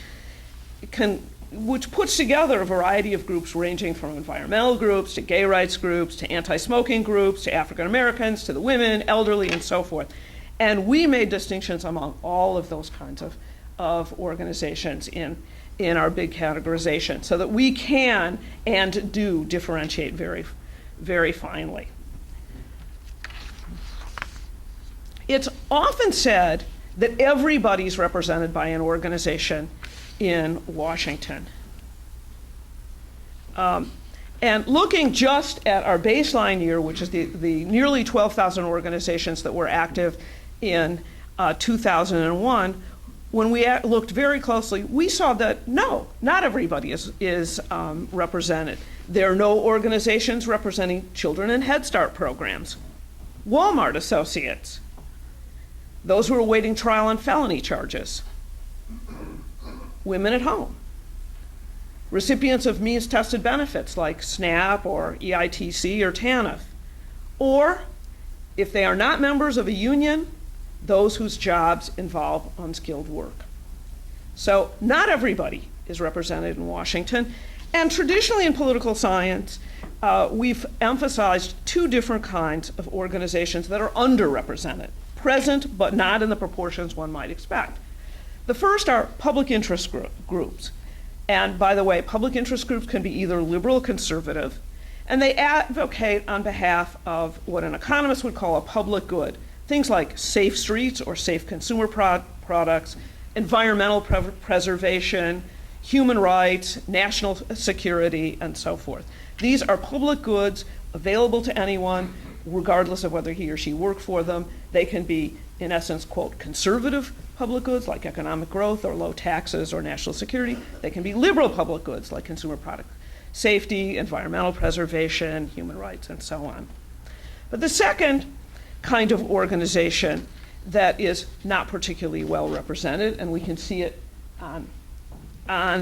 puts together a variety of groups ranging from environmental groups to gay rights groups to anti-smoking groups to African Americans to the women, elderly, and so forth. And we made distinctions among all of those kinds of organizations in our big categorization so that we can and do differentiate very, very finely. It's often said that everybody's represented by an organization in Washington. And looking just at our baseline year, which is the nearly 12,000 organizations that were active in 2001, when we looked very closely, we saw that no, not everybody is represented. There are no organizations representing children in Head Start programs, Walmart associates, those who are awaiting trial on felony charges, women at home, recipients of means-tested benefits like SNAP or EITC or TANF, or if they are not members of a union, those whose jobs involve unskilled work. So not everybody is represented in Washington. And traditionally in political science, we've emphasized two different kinds of organizations that are underrepresented, present but not in the proportions one might expect. The first are public interest groups. And by the way, public interest groups can be either liberal or conservative, and they advocate on behalf of what an economist would call a public good. Things like safe streets or safe consumer products, environmental preservation, human rights, national security, and so forth. These are public goods available to anyone, regardless of whether he or she worked for them. They can be, in essence, quote, conservative public goods like economic growth or low taxes or national security. They can be liberal public goods like consumer product safety, environmental preservation, human rights, and so on. But the second kind of organization that is not particularly well represented, and we can see it on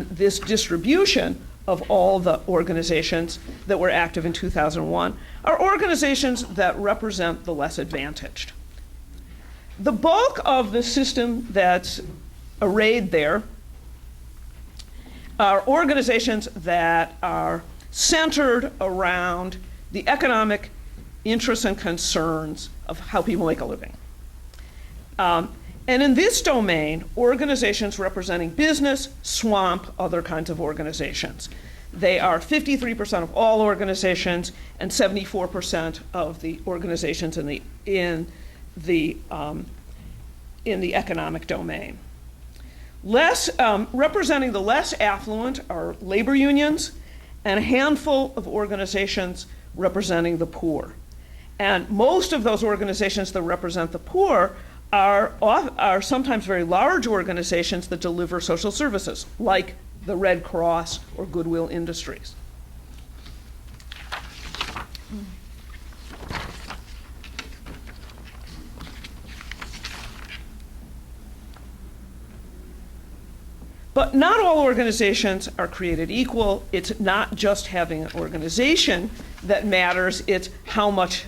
this distribution of all the organizations that were active in 2001, are organizations that represent the less advantaged. The bulk of the system that's arrayed there are organizations that are centered around the economic interests and concerns of how people make a living. And in this domain, organizations representing business swamp other kinds of organizations. They are 53% of all organizations and 74% of the organizations in the economic domain. Representing the less affluent are labor unions and a handful of organizations representing the poor. And most of those organizations that represent the poor are sometimes very large organizations that deliver social services, like the Red Cross or Goodwill Industries. But not all organizations are created equal. It's not just having an organization that matters, it's how much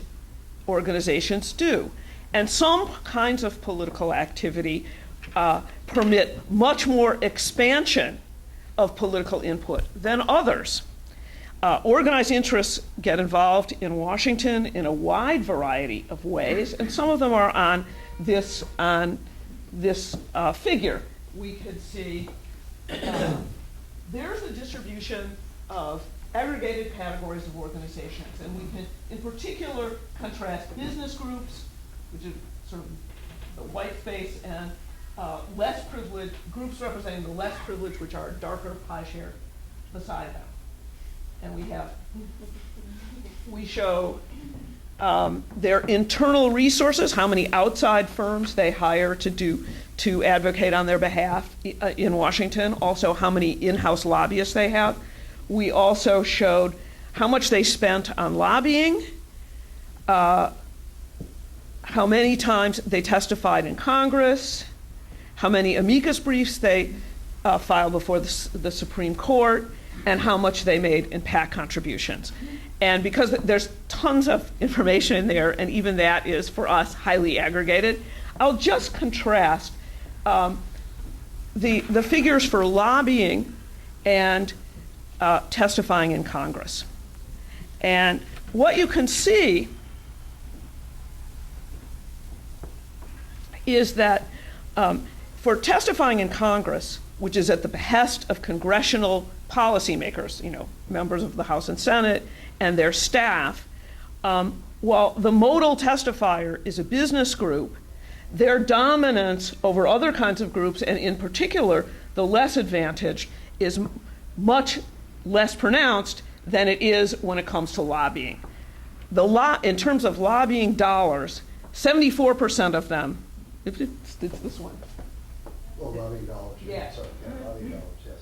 organizations do. And some kinds of political activity permit much more expansion of political input than others. Organized interests get involved in Washington in a wide variety of ways, and some of them are on this figure. We could see there's a distribution of aggregated categories of organizations, and we can, in particular, contrast business groups, which is sort of the white space, and less privileged groups representing the less privileged, which are darker pie share beside them. And we show their internal resources, how many outside firms they hire to advocate on their behalf in Washington, also how many in-house lobbyists they have. We also showed how much they spent on lobbying, how many times they testified in Congress, how many amicus briefs they filed before the Supreme Court, and how much they made in PAC contributions. And because there's tons of information in there, and even that is, for us, highly aggregated, I'll just contrast the figures for lobbying and testifying in Congress. And what you can see is that for testifying in Congress, which is at the behest of congressional policymakers, members of the House and Senate and their staff, while the modal testifier is a business group, their dominance over other kinds of groups, and in particular, the less advantaged, is much less pronounced than it is when it comes to lobbying. In terms of lobbying dollars, 74% of them, it's this one. Well, lobbying dollars. Yeah. Sorry, lobbying dollars, yes.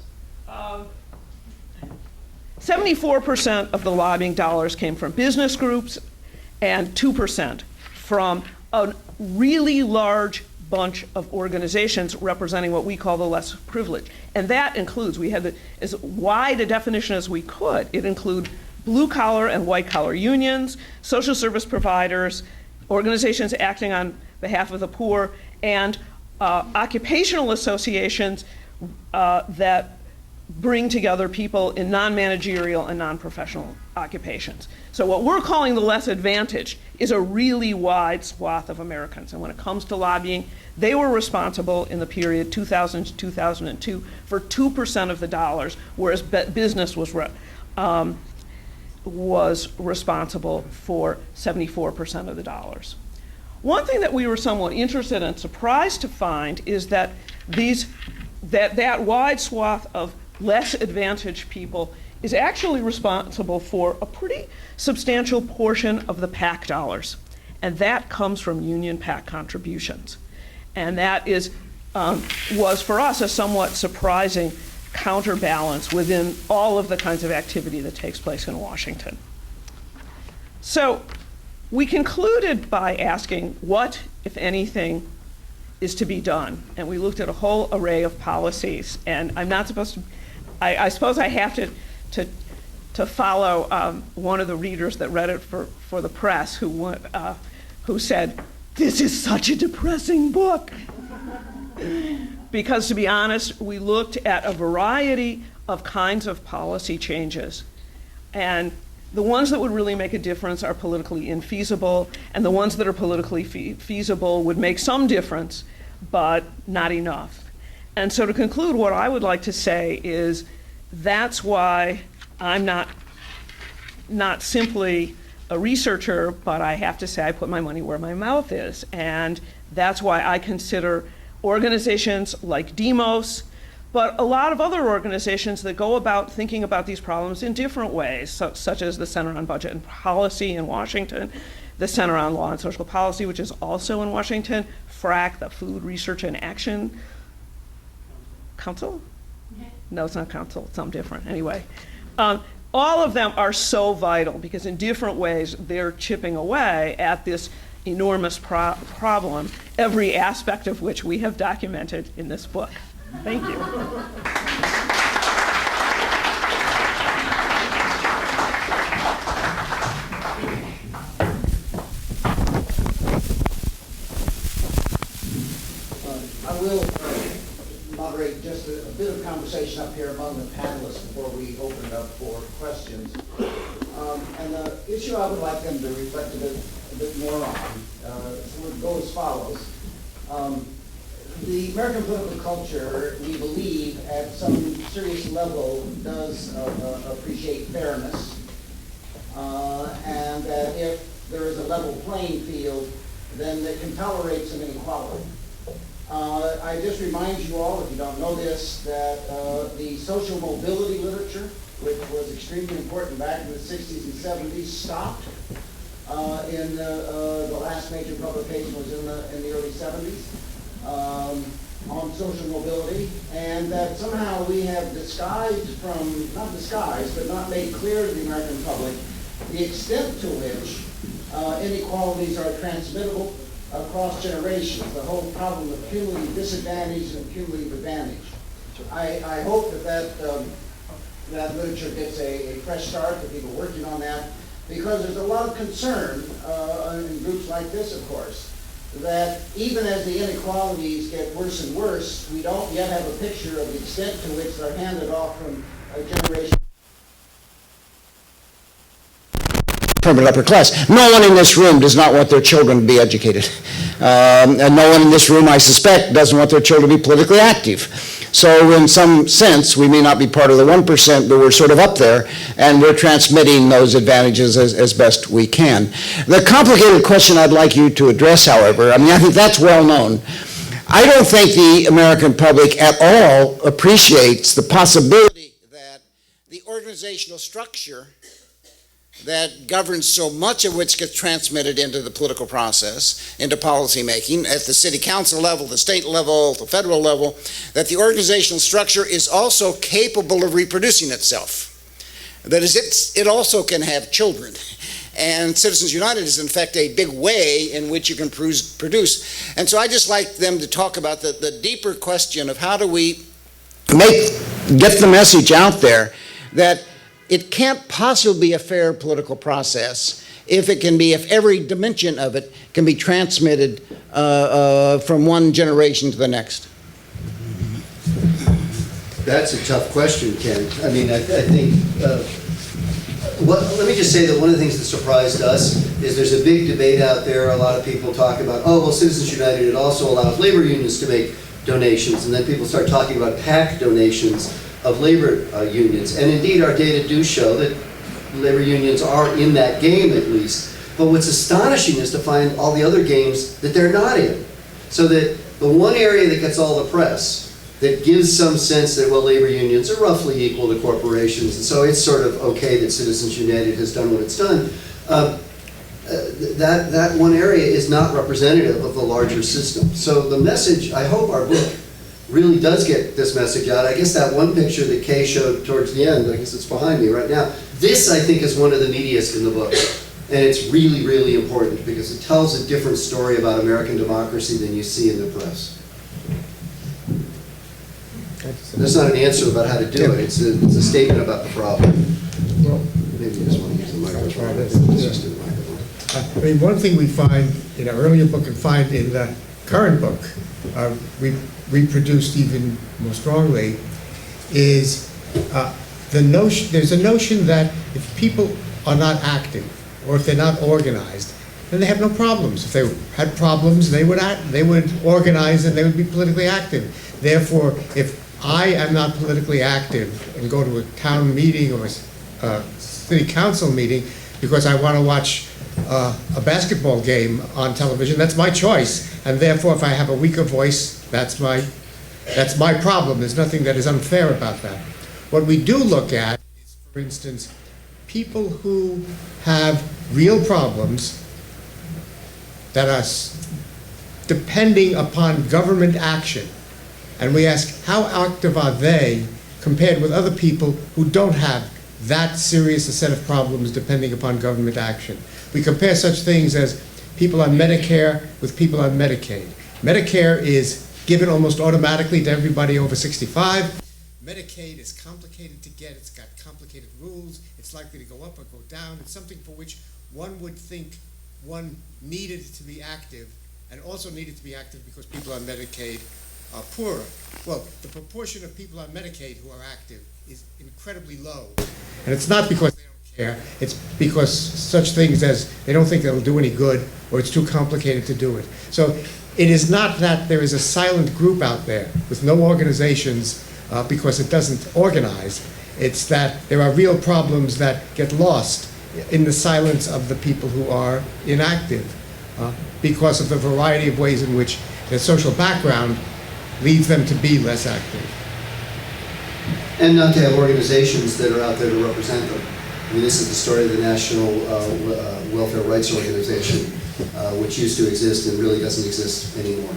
74% of the lobbying dollars came from business groups and 2% from a really large bunch of organizations representing what we call the less privileged. And that includes, we had as wide a definition as we could. It includes blue collar and white collar unions, social service providers, organizations acting on behalf of the poor, and occupational associations that bring together people in non-managerial and non-professional occupations. So what we're calling the less advantaged is a really wide swath of Americans. And when it comes to lobbying, they were responsible in the period 2000 to 2002 for 2% of the dollars, whereas business was responsible for 74% of the dollars. One thing that we were somewhat interested and surprised to find is that that wide swath of less advantaged people is actually responsible for a pretty substantial portion of the PAC dollars. And that comes from union PAC contributions. And that was for us a somewhat surprising counterbalance within all of the kinds of activity that takes place in Washington. So we concluded by asking what, if anything, is to be done. And we looked at a whole array of policies. And I'm not supposed to, I suppose I have to follow one of the readers that read it for the press who said, "This is such a depressing book." Because to be honest, we looked at a variety of kinds of policy changes. And the ones that would really make a difference are politically infeasible, and the ones that are politically feasible would make some difference, but not enough. And so to conclude, what I would like to say is that's why I'm not simply a researcher, but I have to say I put my money where my mouth is. And that's why I consider organizations like Demos, but a lot of other organizations that go about thinking about these problems in different ways, such as the Center on Budget and Policy in Washington, the Center on Law and Social Policy, which is also in Washington, FRAC, the Food Research and Action Council? No, it's not council, it's something different. Anyway, all of them are so vital because in different ways they're chipping away at this enormous problem, every aspect of which we have documented in this book. Thank you. I will moderate just a bit of conversation up here among the panelists before we open it up for questions. And the issue I would like them to reflect a bit more on would go as follows. The American political culture, we believe, at some serious level, does appreciate fairness, and that if there is a level playing field, then it can tolerate some inequality. I just remind you all, if you don't know this, that the social mobility literature, which was extremely important back in the 60s and 70s, stopped in the last major publication was in the early 70s on social mobility, and that somehow we have disguised from, not disguised, but not made clear to the American public the extent to which inequalities are transmittable across generations, the whole problem of cumulative disadvantage and cumulative advantage. I hope that literature gets a fresh start, that people working on that, because there's a lot of concern in groups like this, of course, that even as the inequalities get worse and worse, we don't yet have a picture of the extent to which they're handed off from a generation. From an upper class. No one in this room does not want their children to be educated. And no one in this room, I suspect, doesn't want their children to be politically active. So in some sense, we may not be part of the 1%, but we're sort of up there, and we're transmitting those advantages as best we can. The complicated question I'd like you to address, however, I mean, I think that's well known. I don't think the American public at all appreciates the possibility that the organizational structure that governs so much of which gets transmitted into the political process, into policy making, at the city council level, the state level, the federal level, that the organizational structure is also capable of reproducing itself. That is, it also can have children. And Citizens United is in fact a big way in which you can produce. And so I just like them to talk about the deeper question of how do we get the message out there that it can't possibly be a fair political process if every dimension of it can be transmitted from one generation to the next. That's a tough question, Ken. I mean, I think, let me just say that one of the things that surprised us is there's a big debate out there. A lot of people talk about, oh, well, Citizens United, it also allows labor unions to make donations, and then people start talking about PAC donations of labor unions. And indeed, our data do show that labor unions are in that game at least. But what's astonishing is to find all the other games that they're not in. So that the one area that gets all the press, that gives some sense that, well, labor unions are roughly equal to corporations, and so it's sort of okay that Citizens United has done what it's done, that one area is not representative of the larger system. So the message, I hope our book really does get this message out. I guess that one picture that Kay showed towards the end, I guess it's behind me right now, this I think is one of the neediest in the book. And it's really, really important because it tells a different story about American democracy than you see in the press. That's not an answer about how to do it. It's a statement about the problem. Well, maybe you just want to use the microphone. Let's just do the microphone. I mean, one thing we find in our earlier book and find in the current book, we reproduced even more strongly, is there's a notion that if people are not active or if they're not organized, then they have no problems. If they had problems, they would organize and they would be politically active. Therefore, if I am not politically active and go to a town meeting or a city council meeting because I want to watch a basketball game on television, that's my choice. And therefore, if I have a weaker voice, that's my problem. There's nothing that is unfair about that. What we do look at is, for instance, people who have real problems that are depending upon government action. And we ask, how active are they compared with other people who don't have that serious a set of problems depending upon government action? We compare such things as people on Medicare with people on Medicaid. Medicare is given almost automatically to everybody over 65. Medicaid is complicated to get. It's got complicated rules. It's likely to go up or go down. It's something for which one would think one needed to be active, and also needed to be active because people on Medicaid are poorer. Well, the proportion of people on Medicaid who are active is incredibly low. And it's not because they don't care. It's because such things as they don't think it'll do any good, or it's too complicated to do it. So it is not that there is a silent group out there with no organizations because it doesn't organize. It's that there are real problems that get lost in the silence of the people who are inactive because of the variety of ways in which their social background leads them to be less active. And not to have organizations that are out there to represent them. I mean, this is the story of the National Welfare Rights Organization, which used to exist and really doesn't exist anymore.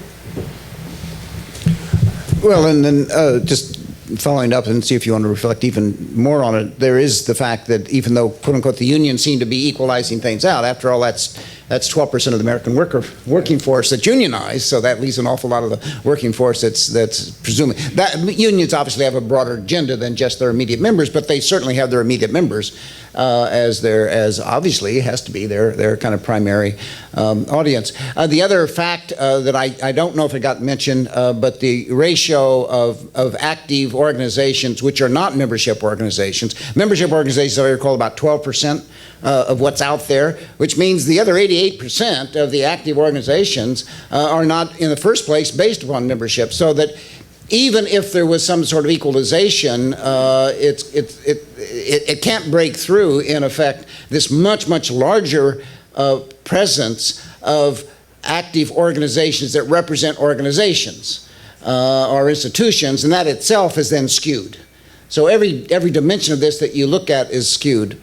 Well, and then just following up and see if you want to reflect even more on it, there is the fact that even though, quote unquote, the unions seem to be equalizing things out, after all, that's 12% of the American working force that's unionized, so that leaves an awful lot of the working force that's presuming. That, unions obviously have a broader agenda than just their immediate members, but they certainly have their immediate members as obviously has to be their kind of primary audience. The other fact that I don't know if it got mentioned, but the ratio of active organizations which are not membership organizations. Membership organizations, I recall, about 12% of what's out there, which means the other 88% of the active organizations are not in the first place based upon membership, so that even if there was some sort of equalization, it can't break through, in effect, this much larger presence of active organizations that represent organizations or institutions, and that itself is then skewed. So every dimension of this that you look at is skewed.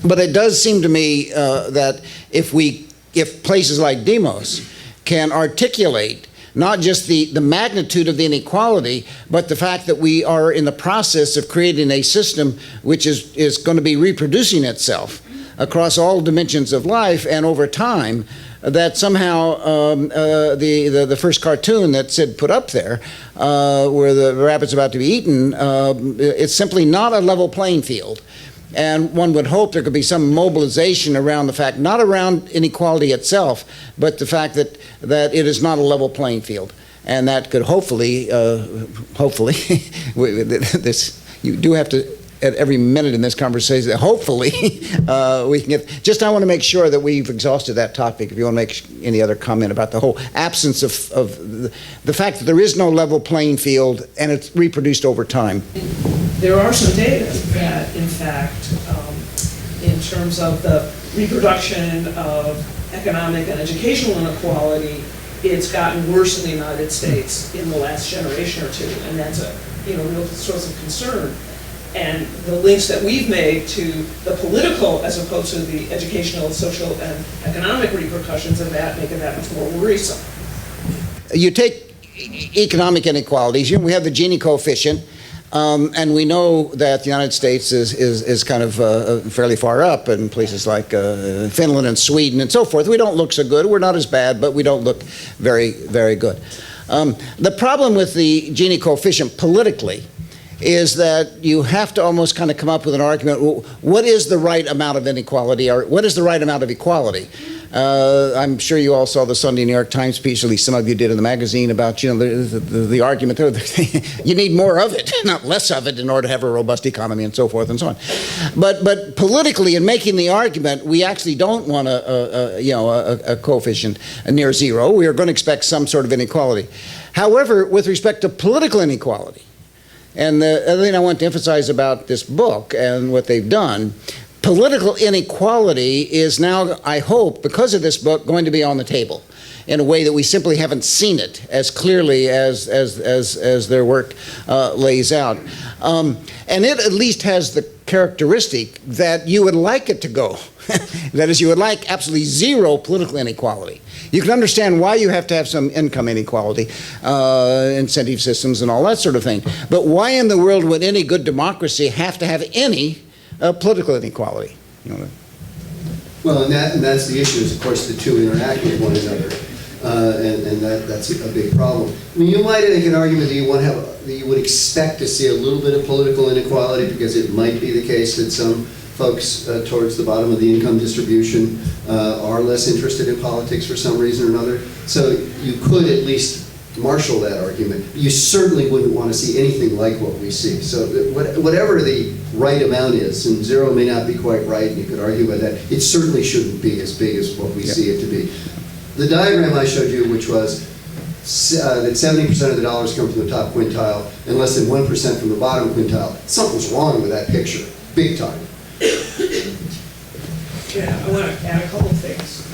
But it does seem to me that if places like Demos can articulate not just the magnitude of the inequality, but the fact that we are in the process of creating a system which is going to be reproducing itself across all dimensions of life and over time, that somehow the first cartoon that Sid put up there, where the rabbit's about to be eaten, it's simply not a level playing field. And one would hope there could be some mobilization around the fact, not around inequality itself, but the fact that it is not a level playing field. And that could hopefully, this, you do have to, at every minute in this conversation, hopefully we can get, just I want to make sure that we've exhausted that topic. If you want to make any other comment about the whole absence of the fact that there is no level playing field and it's reproduced over time. There are some data that, in fact, in terms of the reproduction of economic and educational inequality, it's gotten worse in the United States in the last generation or two, and that's a real source of concern. And the links that we've made to the political as opposed to the educational, social, and economic repercussions of that make it that much more worrisome. You take economic inequalities, we have the Gini coefficient, and we know that the United States is kind of fairly far up in places like Finland and Sweden and so forth. We don't look so good. We're not as bad, but we don't look very, very good. The problem with the Gini coefficient politically is that you have to almost kind of come up with an argument, well, what is the right amount of inequality, or what is the right amount of equality? I'm sure you all saw the Sunday New York Times piece, at least some of you did in the magazine, about the argument there. You need more of it, not less of it, in order to have a robust economy and so forth and so on. But politically, in making the argument, we actually don't want a coefficient near zero. We are going to expect some sort of inequality. However, with respect to political inequality, and the other thing I want to emphasize about this book and what they've done, political inequality is now, I hope, because of this book, going to be on the table in a way that we simply haven't seen it as clearly as their work lays out. And it at least has the characteristic that you would like it to go. That is, you would like absolutely zero political inequality. You can understand why you have to have some income inequality, incentive systems and all that sort of thing. But why in the world would any good democracy have to have any political inequality? Well, and that's the issue, is of course the two interact with one another, and that's a big problem. I mean, you might make an argument that you would expect to see a little bit of political inequality, because it might be the case that some folks towards the bottom of the income distribution are less interested in politics for some reason or another. So you could at least marshal that argument. You certainly wouldn't want to see anything like what we see. So whatever the right amount is, and zero may not be quite right, and you could argue about that, it certainly shouldn't be as big as what we see it to be. The diagram I showed you, which was that 70% of the dollars come from the top quintile and less than 1% from the bottom quintile, something's wrong with that picture, big time. Yeah, I want to add a couple of things.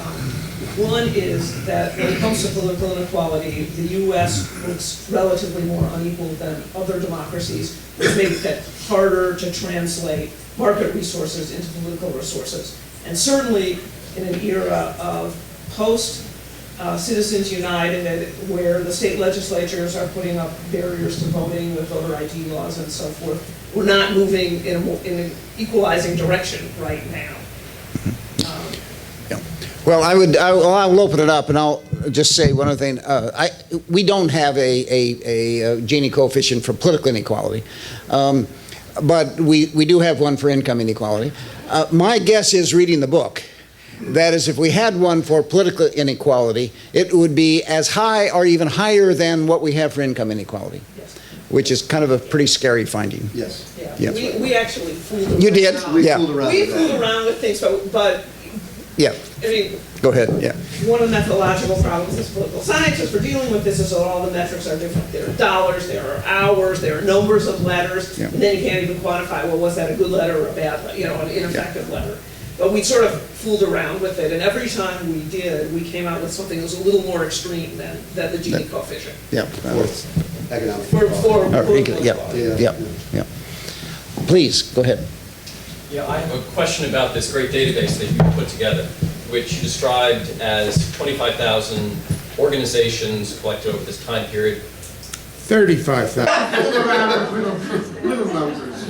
One is that when it comes to political inequality, the U.S. looks relatively more unequal than other democracies, which makes it harder to translate market resources into political resources. And certainly in an era of post-Citizens United, where the state legislatures are putting up barriers to voting with voter ID laws and so forth, we're not moving in an equalizing direction right now. Well, I'll open it up, and I'll just say one other thing. We don't have a Gini coefficient for political inequality, but we do have one for income inequality. My guess is, reading the book, that is, if we had one for political inequality, it would be as high or even higher than what we have for income inequality, Yes. which is kind of a pretty scary finding. Yes. Yeah. We actually fooled around. You did? Yeah. We fooled around with things, but Yeah. I mean, Go ahead. Yeah. one of the methodological problems as political scientists for dealing with this is that all the metrics are different. There are dollars, there are hours, there are numbers of letters, Yeah. and then you can't even quantify, well, was that a good letter or a bad, an ineffective letter? But we sort of fooled around with it, and every time we did, we came out with something that was a little more extreme than the Gini coefficient. Yeah. Economic. For political Yeah. inequality. Yeah. Please, go ahead. Yeah, I have a question about this great database that you put together, which you described as 25,000 organizations collected over this time period. 35,000. Little numbers.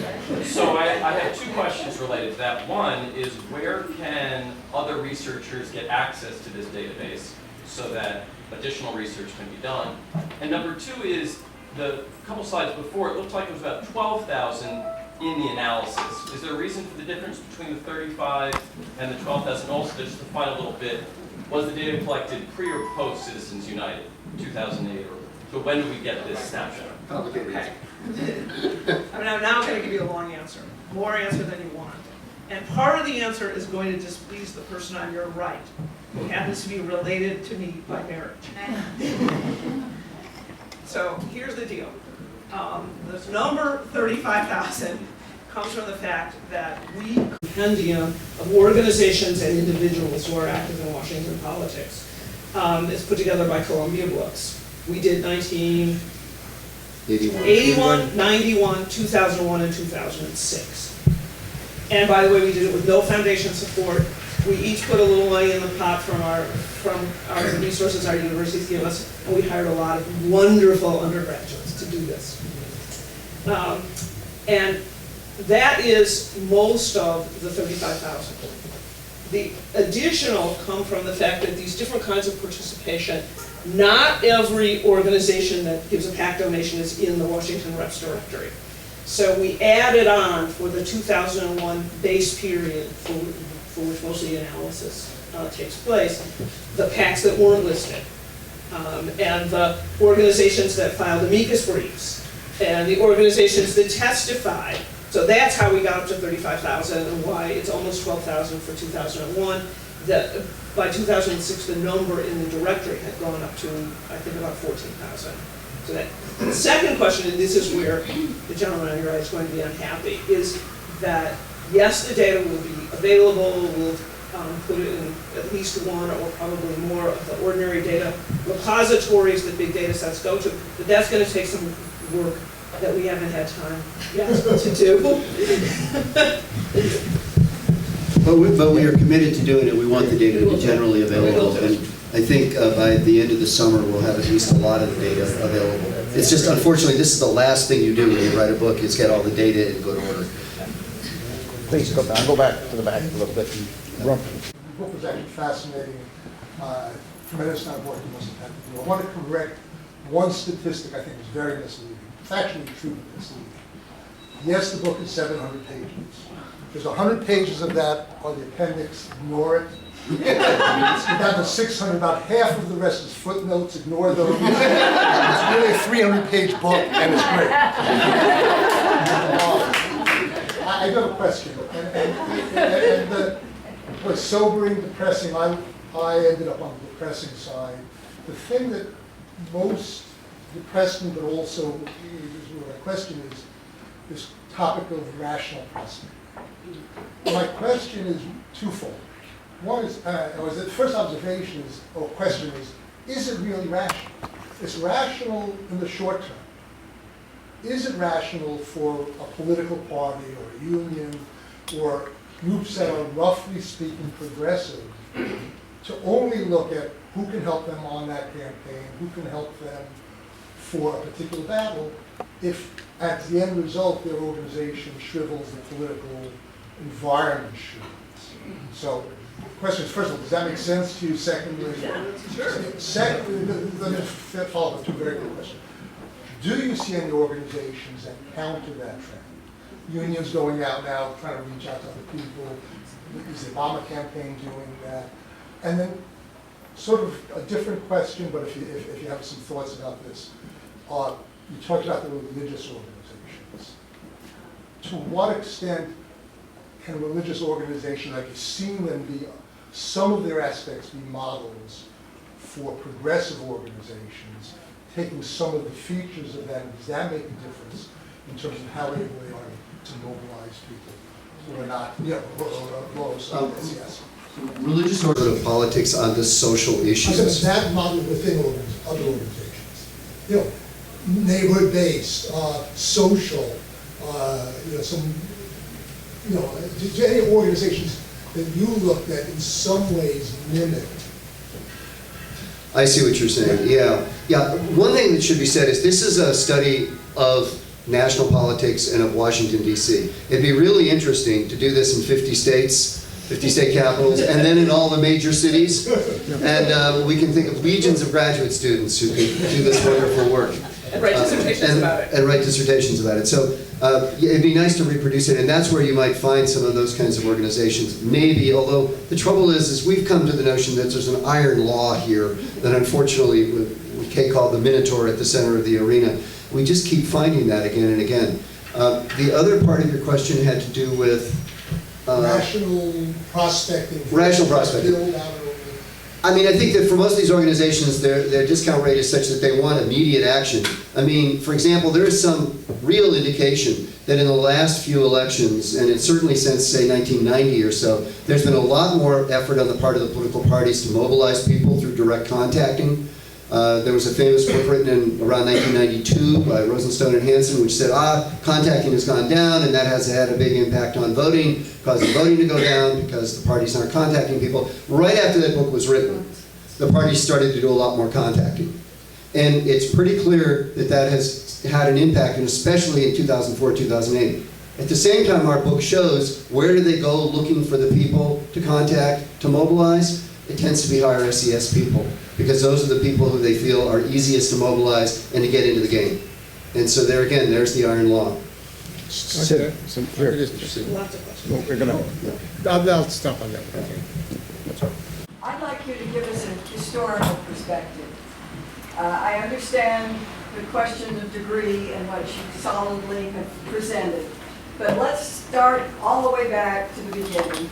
So I have two questions related to that. One is, where can other researchers get access to this database so that additional research can be done? And number two is, the couple slides before, it looked like it was about 12,000 in the analysis. Is there a reason for the difference between the 35 and the 12,000? Also, just to find a little bit, was the data collected pre or post Citizens United, 2008? So when do we get this snapshot? Okay. I'm now going to give you a long answer, more answer than you want. And part of the answer is going to displease the person on your right, who happens to be related to me by marriage. So here's the deal. This number 35,000 comes from the fact that we compendium of organizations and individuals who are active in Washington politics. It's put together by Columbia Books. We did 1981, 91, 2001, and 2006. And by the way, we did it with no foundation support. We each put a little money in the pot from our resources our universities give us, and we hired a lot of wonderful undergraduates to do this. And that is most of the 35,000. The additional come from the fact that these different kinds of participation, not every organization that gives a PAC donation is in the Washington Reps Directory. So we added on for the 2001 base period for which most of the analysis takes place, the PACs that weren't listed, and the organizations that filed amicus briefs, and the organizations that testified. So that's how we got up to 35,000 and why it's almost 12,000 for 2001. That by 2006, the number in the directory had gone up to, I think, about 14,000. So that the second question, and this is where the gentleman on your right is going to be unhappy, is that yes, the data will be available. We'll put it in at least one or probably more of the ordinary data repositories that big data sets go to, but that's going to take some work that we haven't had time yet to do. But we are committed to doing it. We want the data to be generally available. And I think by the end of the summer, we'll have at least a lot of the data available. It's just, unfortunately, this is the last thing you do when you write a book, is get all the data in good order. Please go back. Go back to the back a little bit. The book was actually fascinating. Tremendous amount of work you must have had to do. I want to correct one statistic I think is very misleading. It's actually true but misleading. Yes, the book is 700 pages. There's 100 pages of that are the appendix. Ignore it. It's down to 600. About half of the rest is footnotes. Ignore those. It's really a 300-page book, and it's great. I do have a question. And the was sobering, depressing. I ended up on the depressing side. The thing that most depressed me, but also is what my question is, this topic of rational pressing. My question is twofold. One is, the first observation is, or question is it really rational? It's rational in the short term. Is it rational for a political party or a union or groups that are roughly speaking progressive to only look at who can help them on that campaign, who can help them for a particular battle, if at the end result their organization shrivels, the political environment shrivels? So the question is, first of all, does that make sense to you? Secondly, secondly, let me follow up with two very good questions. Do you see any organizations that counter that trend? Unions going out now, trying to reach out to other people. Is the Obama campaign doing that? And then, sort of a different question, but if you have some thoughts about this, you talked about the religious organizations. To what extent can religious organizations, like you've seen them be, some of their aspects be models for progressive organizations, taking some of the features of them? Does that make a difference in terms of how able they are to mobilize people who are not, yes. Religious order of politics on the social issues. Does that model within other organizations? You know, neighborhood-based, social, some, do any organizations that you looked at in some ways mimic? I see what you're saying, yeah. One thing that should be said is this is a study of national politics and of Washington, D.C. It'd be really interesting to do this in 50 states, 50 state capitals, and then in all the major cities. And we can think of legions of graduate students who could do this wonderful work. And write dissertations about it. And write dissertations about it. So it'd be nice to reproduce it, and that's where you might find some of those kinds of organizations. Maybe, although the trouble is we've come to the notion that there's an iron law here that unfortunately, what Kay called the Minotaur at the center of the arena. We just keep finding that again and again. The other part of your question had to do with rational prospecting. Rational prospecting. I mean, I think that for most of these organizations, their discount rate is such that they want immediate action. I mean, for example, there is some real indication that in the last few elections, and it's certainly since, say, 1990 or so, there's been a lot more effort on the part of the political parties to mobilize people through direct contacting. There was a famous book written in around 1992 by Rosenstone and Hansen, which said, contacting has gone down, and that has had a big impact on voting, causing voting to go down because the parties aren't contacting people. Right after that book was written, the parties started to do a lot more contacting. And it's pretty clear that that has had an impact, and especially in 2004, 2008. At the same time, our book shows where do they go looking for the people to contact, to mobilize? It tends to be higher SES people, because those are the people who they feel are easiest to mobilize and to get into the game. And so there again, there's the iron law. Lots of questions. I'll stop on that. Okay. I'd like you to give us a historical perspective. I understand the question of degree and what you solidly have presented, but let's start all the way back to the beginning,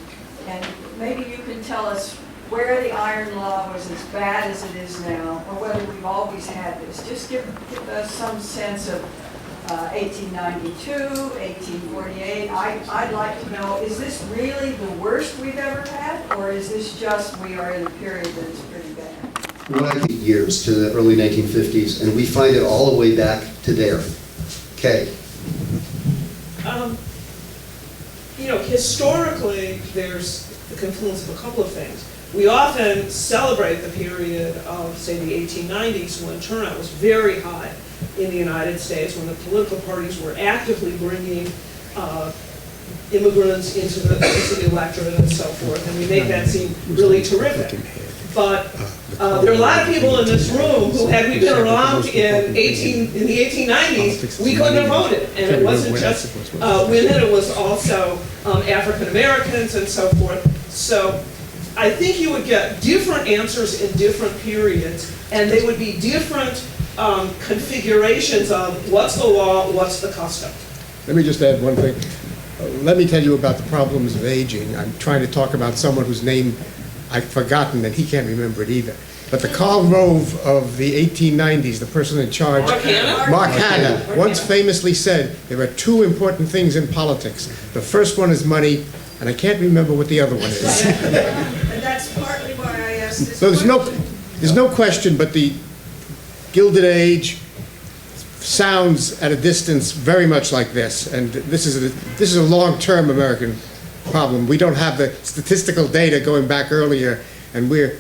and maybe you can tell us where the iron law was as bad as it is now, or whether we've always had this. Just give us some sense of 1892, 1848. I'd like to know, is this really the worst we've ever had, or is this just we are in a period that is pretty bad? Well, I think years to the early 1950s, and we find it all the way back to there. Kay. Historically, there's the confluence of a couple of things. We often celebrate the period of, say, the 1890s when turnout was very high in the United States, when the political parties were actively bringing immigrants into the electorate and so forth, and we make that seem really terrific. But there are a lot of people in this room who, had we been around in the 1890s, we couldn't have voted. And it wasn't just women, it was also African Americans and so forth. So I think you would get different answers in different periods, and they would be different configurations of what's the law, what's the custom. Let me just add one thing. Let me tell you about the problems of aging. I'm trying to talk about someone whose name I've forgotten, and he can't remember it either. But the Karl Rove of the 1890s, the person in charge, Mark Hanna, once famously said, there are two important things in politics. The first one is money, and I can't remember what the other one is. that's partly why I asked this So question. there's no question, but the Gilded Age sounds at a distance very much like this, and this is a long-term American problem. We don't have the statistical data going back earlier, and we're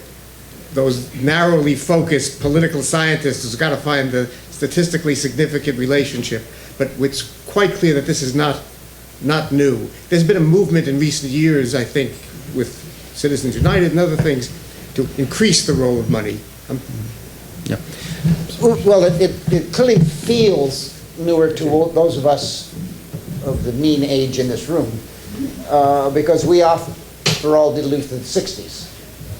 those narrowly focused political scientists who's got to find the statistically significant relationship. But it's quite clear that this is not new. There's been a movement in recent years, I think, with Citizens United and other things, to increase the role of money. Yeah. Well, it clearly feels newer to those of us of the mean age in this room, because we, after all, did live through the 60s.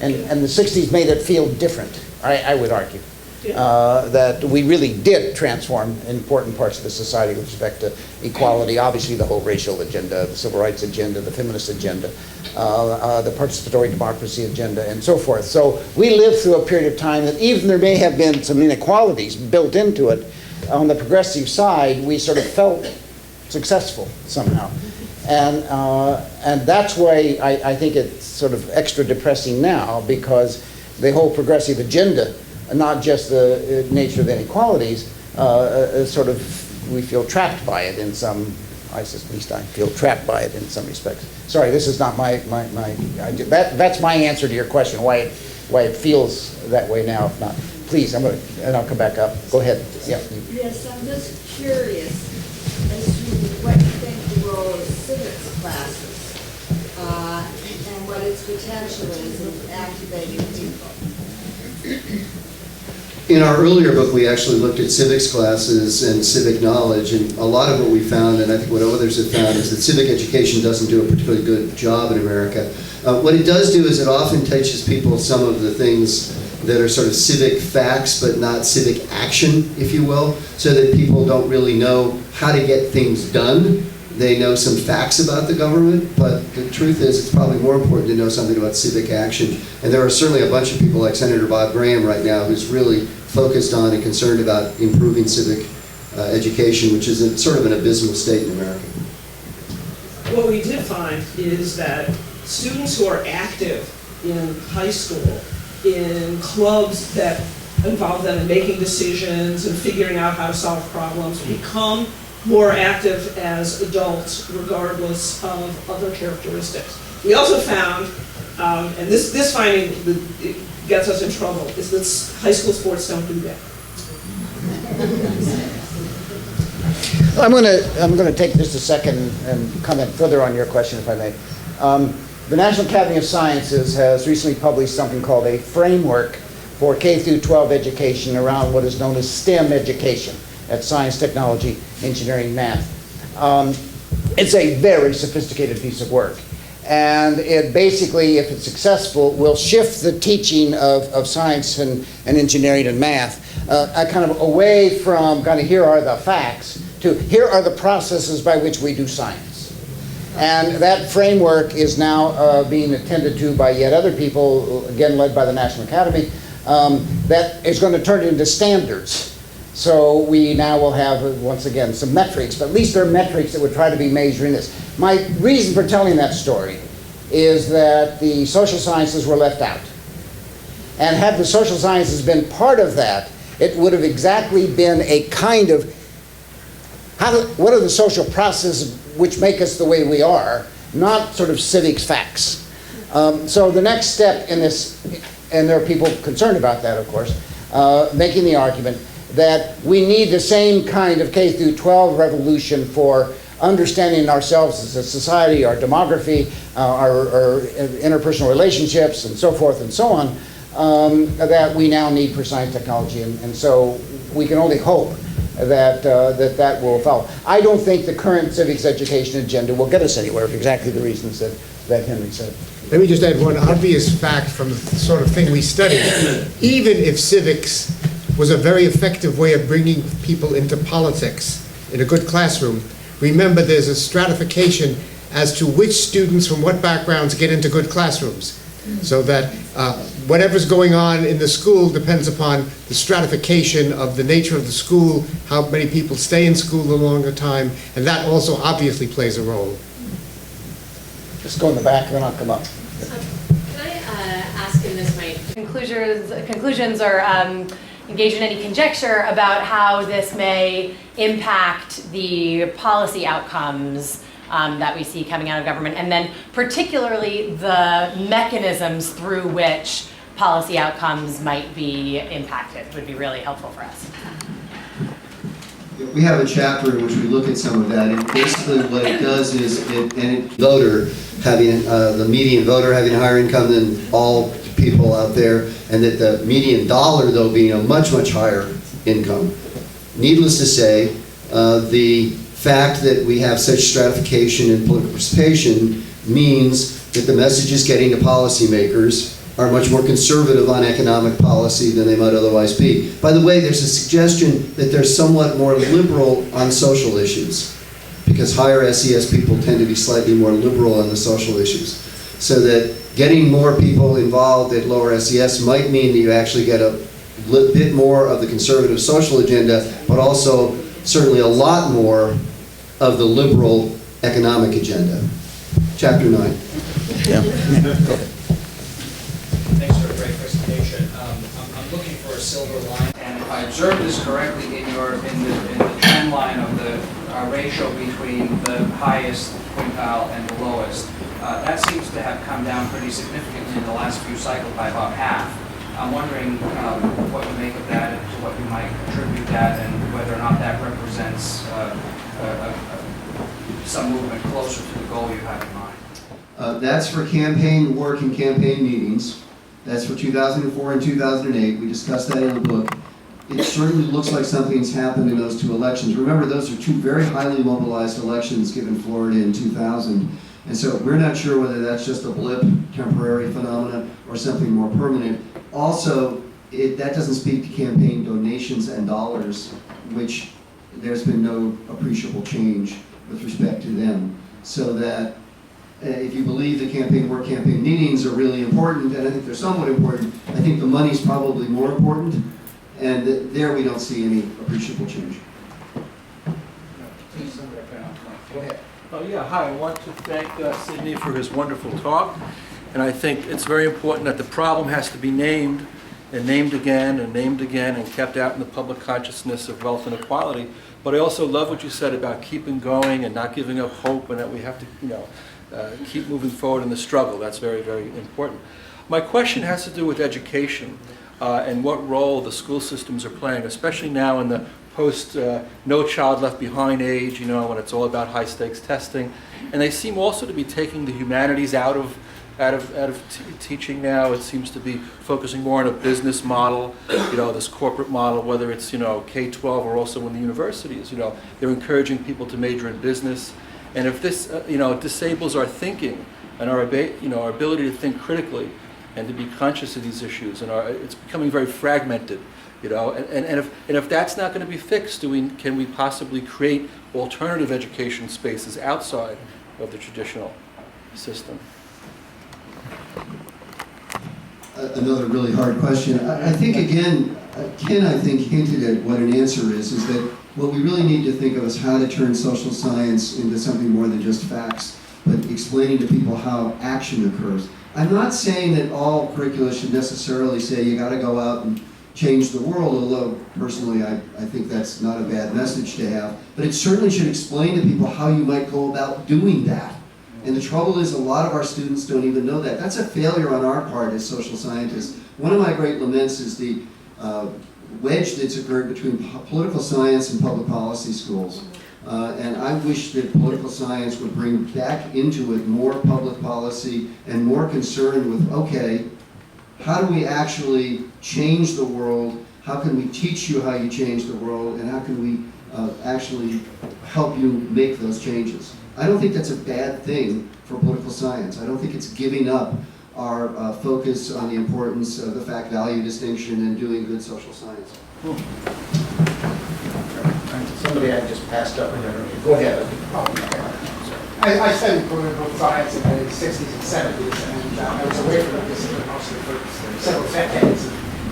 And the 60s made it feel different, I would argue. That we really did transform important parts of the society with respect to equality, obviously the whole racial agenda, the civil rights agenda, the feminist agenda, the participatory democracy agenda, and so forth. So we lived through a period of time that even there may have been some inequalities built into it, on the progressive side, we sort of felt successful somehow. And that's why I think it's sort of extra depressing now, because the whole progressive agenda, not just the nature of inequalities, sort of, we feel trapped by it in some, at least I feel trapped by it in some respects. Sorry, this is not that's my answer to your question, why it feels that way now, if not. Please, and I'll come back up. Go ahead. Yeah. Yes, I'm just curious as to what you think the role of civics classes and what its potential is in activating people. In our earlier book, we actually looked at civics classes and civic knowledge, and a lot of what we found, and I think what others have found, is that civic education doesn't do a particularly good job in America. What it does do is it often teaches people some of the things that are sort of civic facts, but not civic action, if you will, so that people don't really know how to get things done. They know some facts about the government, but the truth is it's probably more important to know something about civic action. And there are certainly a bunch of people like Senator Bob Graham right now who's really focused on and concerned about improving civic education, which is sort of an abysmal state in America. What we did find is that students who are active in high school, in clubs that involve them in making decisions and figuring out how to solve problems, become more active as adults, regardless of other characteristics. We also found, and this finding it gets us in trouble, is that high school sports don't do that. I'm going to take just a second and comment further on your question, if I may. The National Academy of Sciences has recently published something called a framework for K through 12 education around what is known as STEM education. That's science, technology, engineering, math. It's a very sophisticated piece of work. And it basically, if it's successful, will shift the teaching of science and engineering and math kind of away from kind of here are the facts to here are the processes by which we do science. And that framework is now being attended to by yet other people, again led by the National Academy, that is going to turn it into standards. So we now will have, once again, some metrics, but at least there are metrics that would try to be measuring this. My reason for telling that story is that the social sciences were left out. And had the social sciences been part of that, it would have exactly been a kind of, what are the social processes which make us the way we are, not sort of civics facts. So the next step in this, and there are people concerned about that, of course, making the argument that we need the same kind of K through 12 revolution for understanding ourselves as a society, our demography, our interpersonal relationships, and so forth and so on, that we now need for science, technology, and so we can only hope that that will follow. I don't think the current civics education agenda will get us anywhere for exactly the reasons that Henry said. Let me just add one obvious fact from the sort of thing we study. Even if civics was a very effective way of bringing people into politics in a good classroom, remember there's a stratification as to which students from what backgrounds get into good classrooms. So that whatever's going on in the school depends upon the stratification of the nature of the school, how many people stay in school a longer time, and that also obviously plays a role. Just go in the back and then I'll come up. Can I conclusions or engage in any conjecture about how this may impact the policy outcomes that we see coming out of government, and then particularly the mechanisms through which policy outcomes might be impacted would be really helpful for us. We have a chapter in which we look at some of that, and basically what it does is, the median voter having a higher income than all people out there, and that the median dollar, though, being a much, much higher income. Needless to say, the fact that we have such stratification in political participation means that the messages getting to policymakers are much more conservative on economic policy than they might otherwise be. By the way, there's a suggestion that they're somewhat more liberal on social issues, because higher SES people tend to be slightly more liberal on the social issues. So that getting more people involved at lower SES might mean that you actually get a bit more of the conservative social agenda, but also certainly a lot more of the liberal economic agenda. Chapter 9. Yeah. Thanks for a great presentation. I'm looking for a silver line, and if I observed this correctly in the trend line of the ratio between the highest quintile and the lowest, that seems to have come down pretty significantly in the last few cycles by about half. I'm wondering what you make of that, and to what you might attribute that, and whether or not that represents some movement closer to the goal you have in mind. That's for campaign work and campaign meetings. That's for 2004 and 2008. We discussed that in the book. It certainly looks like something's happened in those two elections. Remember, those are two very highly mobilized elections given Florida in 2000. And so we're not sure whether that's just a blip, temporary phenomena, or something more permanent. Also, that doesn't speak to campaign donations and dollars, which there's been no appreciable change with respect to them. So that if you believe the campaign work, campaign meetings are really important, and I think they're somewhat important, I think the money's probably more important, and there we don't see any appreciable change. Go ahead. Yeah, hi. I want to thank Sidney for his wonderful talk. And I think it's very important that the problem has to be named and named again and kept out in the public consciousness of wealth inequality. But I also love what you said about keeping going and not giving up hope, and that we have to keep moving forward in the struggle. That's very, very important. My question has to do with education and what role the school systems are playing, especially now in the post No Child Left Behind age, when it's all about high stakes testing. And they seem also to be taking the humanities out of teaching now. It seems to be focusing more on a business model, this corporate model, whether it's K-12 or also in the universities. They're encouraging people to major in business. And if this disables our thinking and our ability to think critically and to be conscious of these issues, and it's becoming very fragmented. And if that's not going to be fixed, can we possibly create alternative education spaces outside of the traditional system? Another really hard question. I think, again, Ken, hinted at what an answer is that what we really need to think of is how to turn social science into something more than just facts, but explaining to people how action occurs. I'm not saying that all curricula should necessarily say you got to go out and change the world, although personally I think that's not a bad message to have, but it certainly should explain to people how you might go about doing that. And the trouble is a lot of our students don't even know that. That's a failure on our part as social scientists. One of my great laments is the wedge that's occurred between political science and public policy schools. And I wish that political science would bring back into it more public policy and more concern with, okay, how do we actually change the world? How can we teach you how you change the world? And how can we actually help you make those changes? I don't think that's a bad thing for political science. I don't think it's giving up our focus on the importance of the fact-value distinction and doing good social science. Somebody had just passed up. Go ahead. I studied political science in the 60s and 70s, and I was away from the discipline mostly for several decades.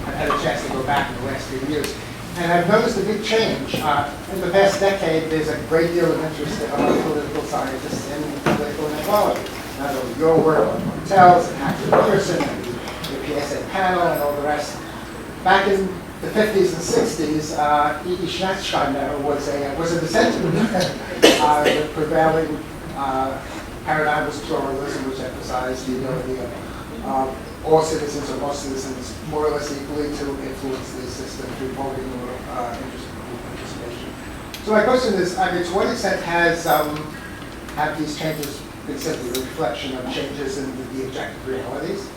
I've had a chance to go back in the last few years. And I've noticed a big change. In the past decade, there's a great deal of interest among political scientists in political inequality. Not only your work on hotels and active person and the PSA panel and all the rest. Back in the 50s and 60s, E.E. Schnetzschreiber was a dissenter. The prevailing paradigm was pluralism, which emphasized the ability of all citizens or most citizens more or less equally to influence the system through voting or interest participation. So my question is, I mean, to what extent have these changes been simply a reflection of changes in the objective realities?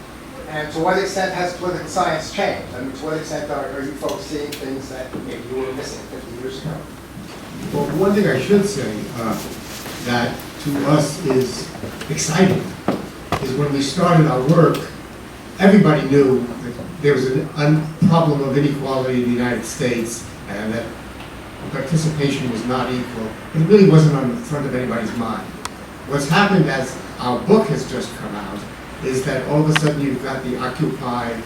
And to what extent has political science changed? I mean, to what extent are you folks seeing things that maybe you were missing 50 years ago? Well, one thing I should say that to us is exciting is when we started our work, everybody knew that there was a problem of inequality in the United States and that participation was not equal. It really wasn't on the front of anybody's mind. What's happened as our book has just come out is that all of a sudden you've got the Occupy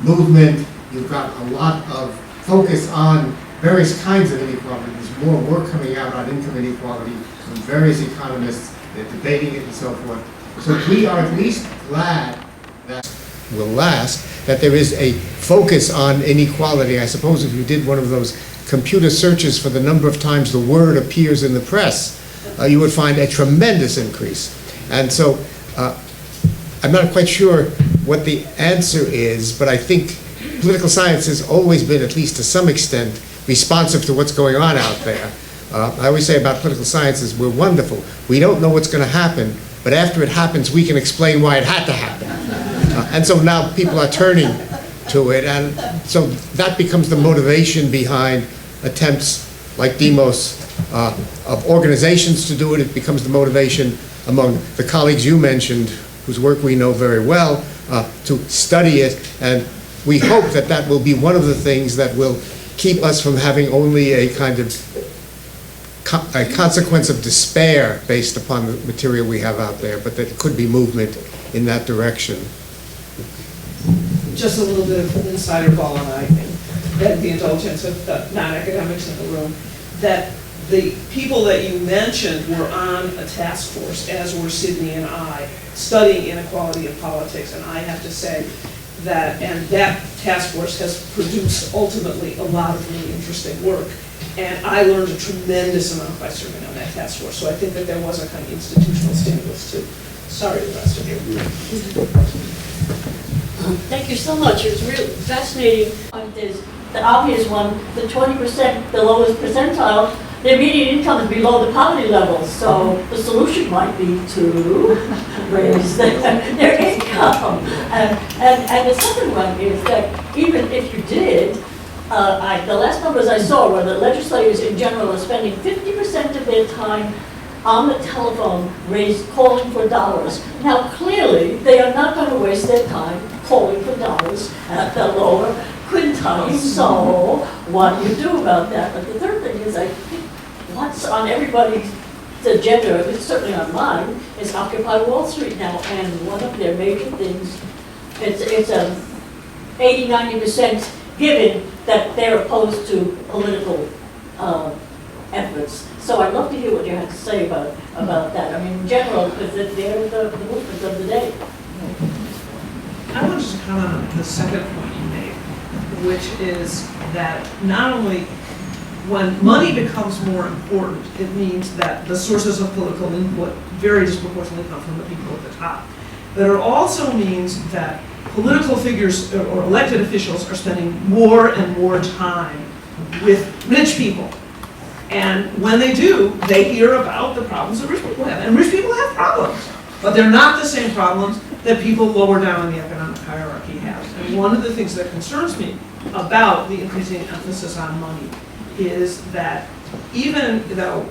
movement, you've got a lot of focus on various kinds of inequality. There's more work coming out on income inequality from various economists. They're debating it and so forth. So we are at least glad that will last, that there is a focus on inequality. I suppose if you did one of those computer searches for the number of times the word appears in the press, you would find a tremendous increase. And so I'm not quite sure what the answer is, but I think political science has always been, at least to some extent, responsive to what's going on out there. I always say about political sciences, we're wonderful. We don't know what's going to happen, but after it happens, we can explain why it had to happen. And so now people are turning to it, and so that becomes the motivation behind attempts like Demos of organizations to do it. It becomes the motivation among the colleagues you mentioned, whose work we know very well, to study it, and we hope that that will be one of the things that will keep us from having only a kind of a consequence of despair based upon the material we have out there, but that it could be movement in that direction. Just a little bit of an insider ball, and I beg the indulgence of the non-academics in the room, that the people that you mentioned were on a task force, as were Sidney and I, studying inequality in politics, and I have to say that, and that task force has produced ultimately a lot of really interesting work, and I learned a tremendous amount by serving on that task force, so I think that there was a kind of institutional stimulus too. Sorry, the rest of you. Thank you so much. It's really fascinating. There's the obvious one, the 20%, the lowest percentile, their median income is below the poverty level. So the solution might be to raise their income. And the second one is that even if you did, the last numbers I saw were that legislators in general are spending 50% of their time on the telephone calling for dollars. Now clearly they are not going to waste their time calling for dollars at the lower quintile. So what do you do about that? But the third thing is, I think what's on everybody's agenda, it's certainly on mine, is Occupy Wall Street now. And one of their major things, it's 80-90% given that they're opposed to political efforts. So I'd love to hear what you had to say about that. I mean, in general, because they're the movement of the day. I want to just comment on the second point you made, which is that not only when money becomes more important, it means that the sources of political input very disproportionately come from the people at the top. But it also means that political figures or elected officials are spending more and more time with rich people. And when they do, they hear about the problems that rich people have. And rich people have problems, but they're not the same problems that people lower down in the economic hierarchy have. And one of the things that concerns me about the increasing emphasis on money is that even though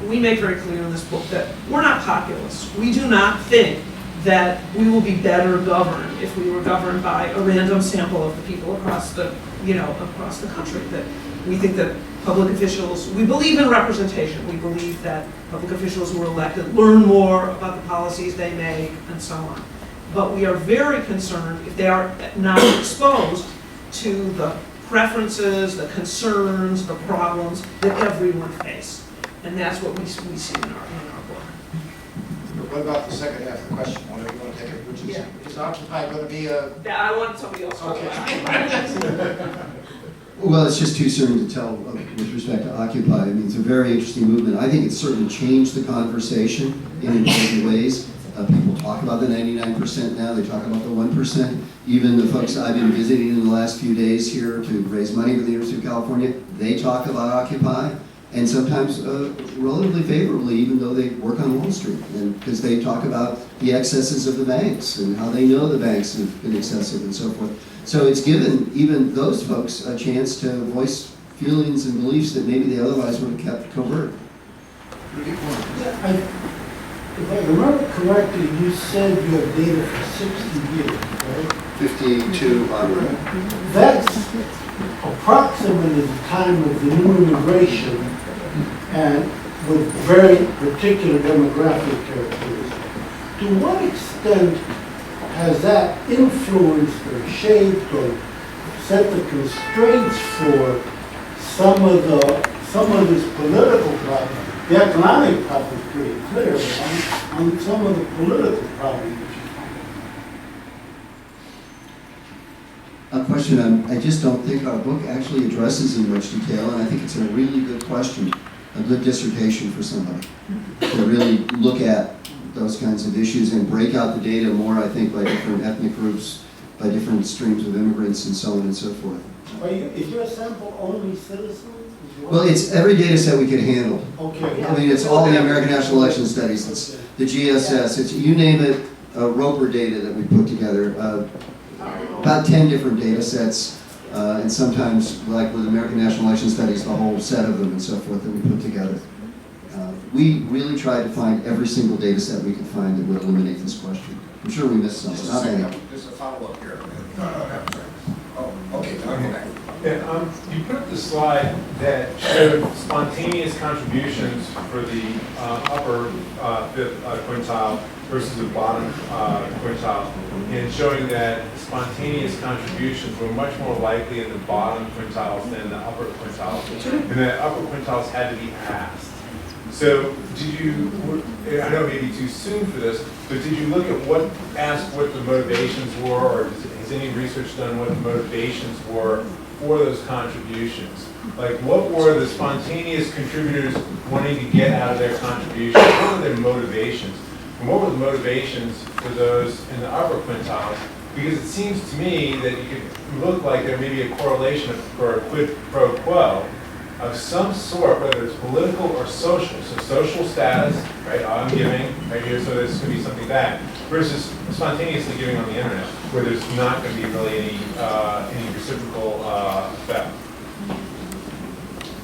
we make very clear in this book that we're not populists, we do not think that we will be better governed if we were governed by a random sample of the people across the, across the country. That we think that public officials, we believe in representation. We believe that public officials who are elected learn more about the policies they make and so on. But we are very concerned if they are not exposed to the preferences, the concerns, the problems that everyone faces. And that's what we see in our book. What about the second half of the question? You want to take it? Which is, is Occupy going to be a... I want somebody else to talk about it. Well, it's just too soon to tell with respect to Occupy. I mean, it's a very interesting movement. I think it's certainly changed the conversation in important ways. People talk about the 99% now. They talk about the 1%. Even the folks I've been visiting in the last few days here to raise money for the University of California, they talk about Occupy, and sometimes relatively favorably, even though they work on Wall Street, and because they talk about the excesses of the banks and how they know the banks have been excessive and so forth. So it's given even those folks a chance to voice feelings and beliefs that maybe they otherwise would have kept covert. If I remember correctly, you said you have data for 60 years, right? 52 onward. That's approximately the time of the new immigration and with very particular demographic characteristics. To what extent has that influenced or shaped or set the constraints for some of this political problem? The economic problem is pretty clear, but on some of the political problems. A question I just don't think our book actually addresses in much detail, and I think it's a really good question, a good dissertation for somebody to really look at those kinds of issues and break out the data more, I think, by different ethnic groups, by different streams of immigrants, and so on and so forth. Is your sample only citizens? Well, it's every data set we can handle. Okay. I mean, it's all the American National Election Studies, it's the GSS, it's, you name it, Roper data that we put together, about 10 different data sets, and sometimes, like with American National Election Studies, the whole set of them and so forth that we put together. We really tried to find every single data set we could find that would eliminate this question. I'm sure we missed some. Just a follow-up here. Oh, okay. Yeah, you put up the slide that showed spontaneous contributions for the upper fifth quintile versus the bottom quintile, and showing that spontaneous contributions were much more likely in the bottom quintiles than the upper quintiles, and that upper quintiles had to be asked. So did you, I know it may be too soon for this, but did you look at ask what the motivations were, or has any research done what the motivations were for those contributions? Like, what were the spontaneous contributors wanting to get out of their contributions? What were their motivations? And what were the motivations for those in the upper quintiles? Because it seems to me that you could look like there may be a correlation or a quid pro quo of some sort, whether it's political or social. So social status, right, I'm giving, right here, so there's going to be something back, versus spontaneously giving on the internet, where there's not going to be really any reciprocal effect.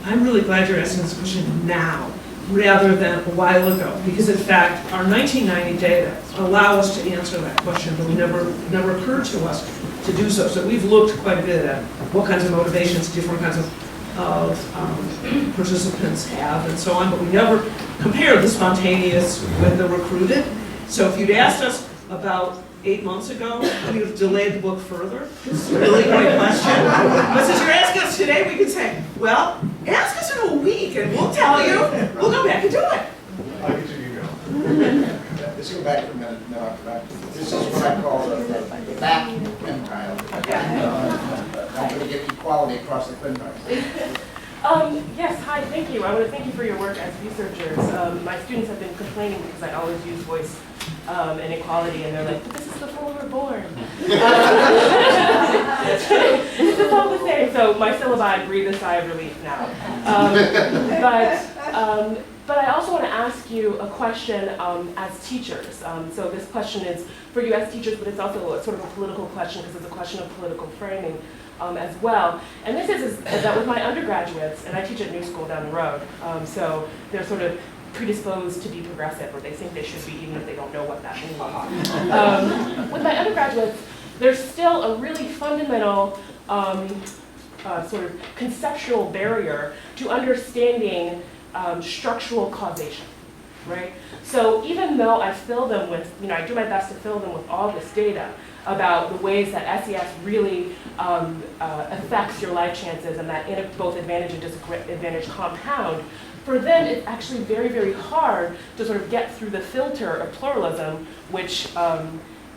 I'm really glad you're asking this question now, rather than a while ago, because in fact, our 1990 data allow us to answer that question, but we never occurred to us to do so. So we've looked quite a bit at what kinds of motivations different kinds of participants have and so on, but we never compared the spontaneous with the recruited. So if you'd asked us about 8 months ago, we would have delayed the book further. It's a really great question. But since you're asking us today, we can say, well, ask us in a week and we'll tell you. We'll go back and do it. I'll get your email. Let's go back for a minute. This is what I call the back quintile. I'm going to get equality across the quintiles. Yes, hi, thank you. I want to thank you for your work as researchers. My students have been complaining because I always use voice inequality, and they're like, but this is before we're born. It's all the same. So my syllabi breathe a sigh of relief now. But I also want to ask you a question as teachers. So this question is for you as teachers, but it's also a sort of a political question because it's a question of political framing as well. And this is that with my undergraduates, and I teach at New School down the road, so they're sort of predisposed to be progressive, or they think they should be, even if they don't know what that means. With my undergraduates, there's still a really fundamental sort of conceptual barrier to understanding structural causation, right? So even though I fill them with, I do my best to fill them with all this data about the ways that SES really affects your life chances and that both advantage and disadvantage compound, for them it's actually very, very hard to sort of get through the filter of pluralism, which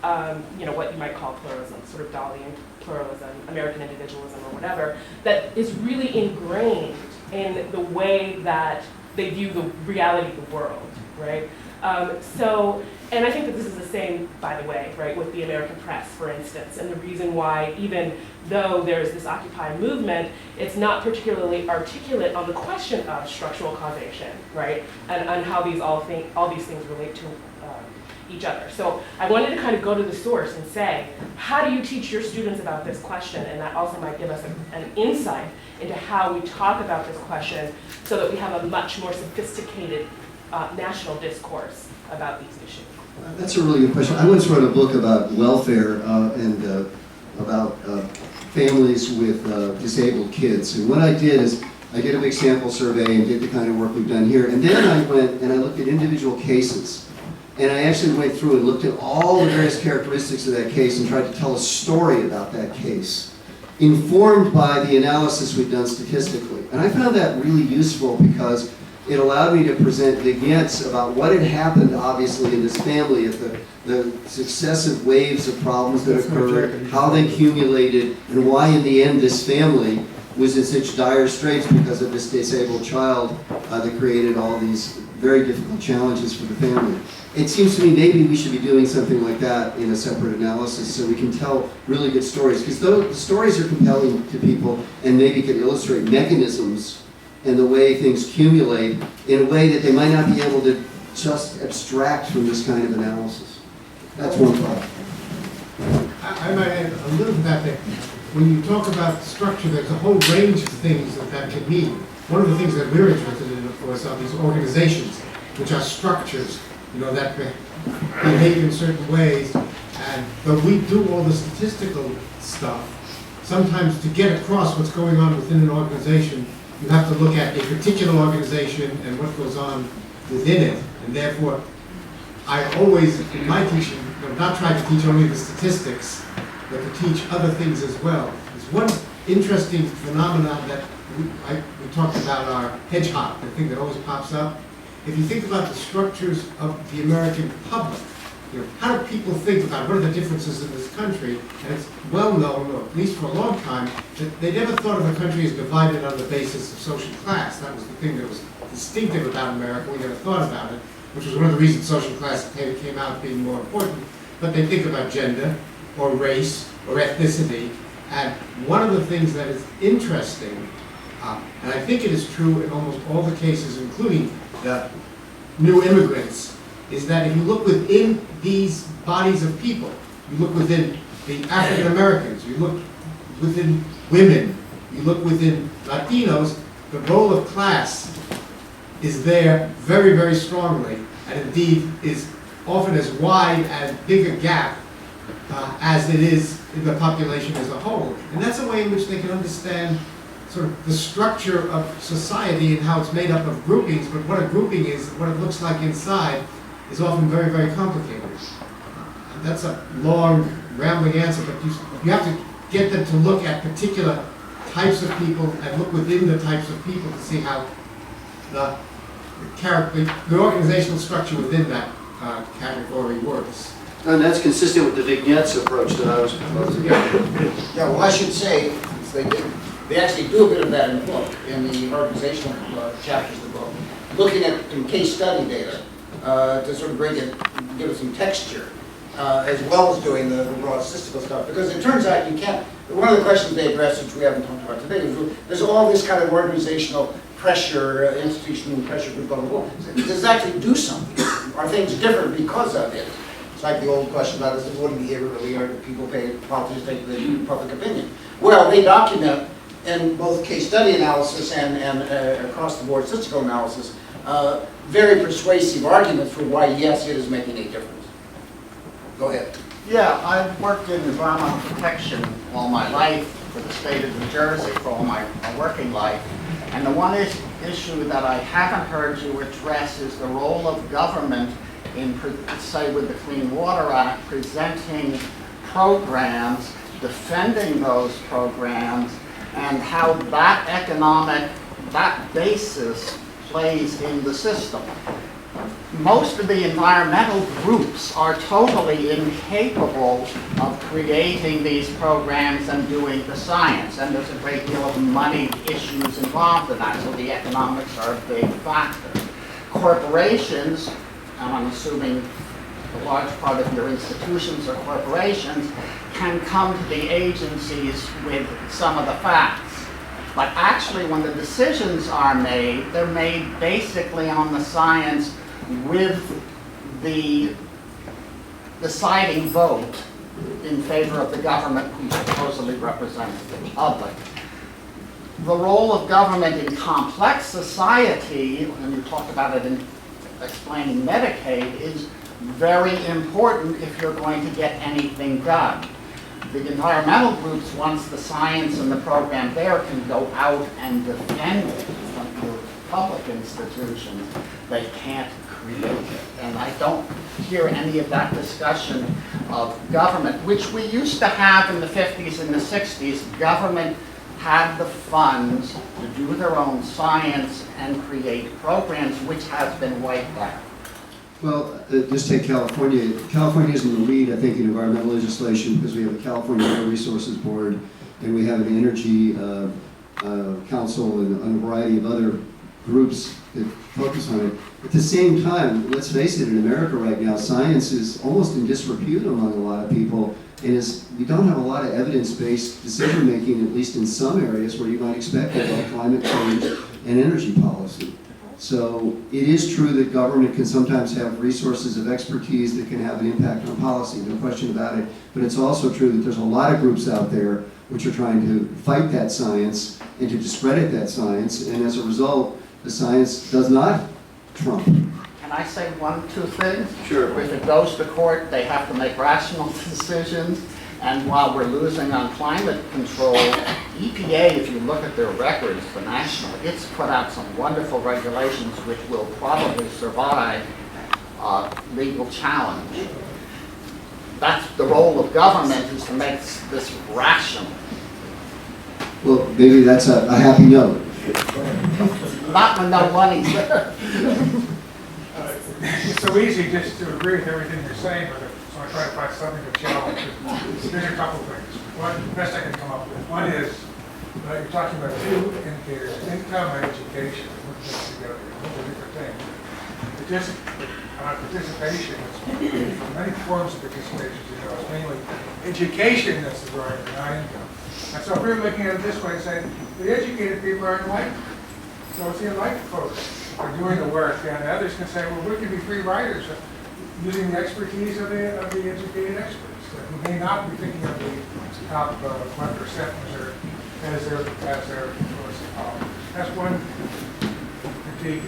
what you might call pluralism, sort of Dawkinian pluralism, American individualism or whatever, that is really ingrained in the way that they view the reality of the world, right? And I think that this is the same, by the way, right, with the American press, for instance, and the reason why, even though there's this Occupy movement, it's not particularly articulate on the question of structural causation, right, and how all these things relate to each other. So I wanted to kind of go to the source and say, how do you teach your students about this question? And that also might give us an insight into how we talk about this question so that we have a much more sophisticated national discourse about these issues. That's a really good question. I once wrote a book about welfare and about families with disabled kids. And what I did is I did a big sample survey and did the kind of work we've done here. And then I went and I looked at individual cases. And I actually went through and looked at all the various characteristics of that case and tried to tell a story about that case, informed by the analysis we've done statistically. And I found that really useful because it allowed me to present vignettes about what had happened, obviously, in this family, at the successive waves of problems that occurred, how they accumulated, and why, in the end, this family was in such dire straits because of this disabled child that created all these very difficult challenges for the family. It seems to me maybe we should be doing something like that in a separate analysis so we can tell really good stories, because the stories are compelling to people and maybe can illustrate mechanisms and the way things accumulate in a way that they might not be able to just abstract from this kind of analysis. That's one thought. I might add a little bit that when you talk about structure, there's a whole range of things that can mean. One of the things that we're interested in, of course, are these organizations, which are structures, that behave in certain ways. But we do all the statistical stuff. Sometimes to get across what's going on within an organization, you have to look at a particular organization and what goes on within it. And therefore, I always, in my teaching, not try to teach only the statistics, but to teach other things as well. There's one interesting phenomenon that we talked about, our hedgehog, the thing that always pops up. If you think about the structures of the American public, how do people think about what are the differences in this country? And it's well known, or at least for a long time, that they never thought of a country as divided on the basis of social class. That was the thing that was distinctive about America. We never thought about it, which was one of the reasons social class came out being more important. But they think about gender, or race, or ethnicity. And one of the things that is interesting, and I think it is true in almost all the cases, including the new immigrants, is that if you look within these bodies of people, you look within the African Americans, you look within women, you look within Latinos, the role of class is there very, very strongly, and indeed is often as wide and big a gap as it is in the population as a whole. And that's a way in which they can understand sort of the structure of society and how it's made up of groupings, but what a grouping is, what it looks like inside, is often very, very complicated. And that's a long, rambling answer, but you have to get them to look at particular types of people and look within the types of people to see how the organizational structure within that category works. And that's consistent with the vignettes approach that I was proposing. Yeah, well, I should say, they actually do a bit of that in the book, in the organizational chapters of the book, looking at case study data to sort of give it some texture, as well as doing the broad statistical stuff. Because it turns out you can't, one of the questions they address, which we haven't talked about today, is there's all this kind of organizational pressure, institutional pressure, blah, blah, blah. Does it actually do something? Are things different because of it? It's like the old question about is voting behavior really, or do people pay politics take the public opinion? Well, they document in both case study analysis and across the board statistical analysis, very persuasive arguments for why, yes, it is making a difference. Go ahead. Yeah, I've worked in environmental protection all my life for the state of New Jersey for all my working life. And the one issue that I haven't heard you address is the role of government in, say, with the Clean Water Act, presenting programs, defending those programs, and how that basis plays in the system. most of the environmental groups are totally incapable of creating these programs and doing the science. And there's a great deal of money issues involved in that, so the economics are a big factor. Corporations, and I'm assuming a large part of your institutions or corporations, can come to the agencies with some of the facts. But actually, when the decisions are made, they're made basically on the science with the deciding vote in favor of the government who supposedly represents the public. The role of government in complex society, and you talked about it in explaining Medicaid, is very important if you're going to get anything done. The environmental groups, once the science and the program there can go out and defend it from your public institutions, they can't create it. And I don't hear any of that discussion of government, which we used to have in the 50s and the 60s. Government had the funds to do their own science and create programs, which has been wiped out. Well, just take California. California is in the lead, I think, in environmental legislation because we have a California Air Resources Board and we have an Energy Council and a variety of other groups that focus on it. At the same time, let's face it, in America right now, science is almost in disrepute among a lot of people, and we don't have a lot of evidence-based decision-making, at least in some areas where you might expect it, like climate change and energy policy. So it is true that government can sometimes have resources of expertise that can have an impact on policy, no question about it. But it's also true that there's a lot of groups out there which are trying to fight that science and to discredit that science, and as a result, the science does not trump. Can I say two things? Sure. If it goes to court, they have to make rational decisions. And while we're losing on climate control, EPA, if you look at their records, the national, it's put out some wonderful regulations which will probably survive legal challenge. That's the role of government, is to make this rational. Well, maybe that's a happy note. Not when no money's there. It's so easy just to agree with everything you're saying, but so I try to find something to challenge. There's a couple things. One, the best I can come up with. One is, you're talking about two indicators, income and education. Put this together. Those are different things. Participation is many forms of participation, it's mainly education that's the driver, not income. And so if we're looking at it this way, saying the educated people are enlightened. So it's the enlightened folks who are doing the work, and others can say, well, we can be free riders using the expertise of the educated experts, who may not be thinking of the top 1% as their influencing power. That's one critique.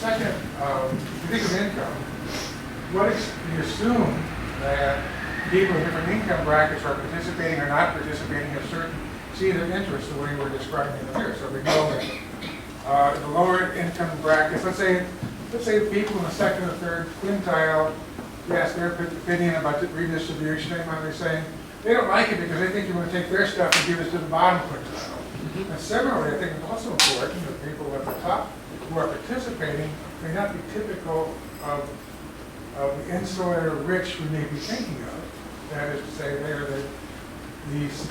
Second, if you think of income, you assume that people in different income brackets are participating or not participating in certain seed of interest, the way we're describing it here. So we go in the lower income brackets, let's say people in the second or third quintile, you ask their opinion about the redistribution, they might be saying they don't like it because they think you're going to take their stuff and give it to the bottom quintile. And similarly, I think it's also important that people at the top who are participating may not be typical of the insular rich we may be thinking of. That is to say, they are these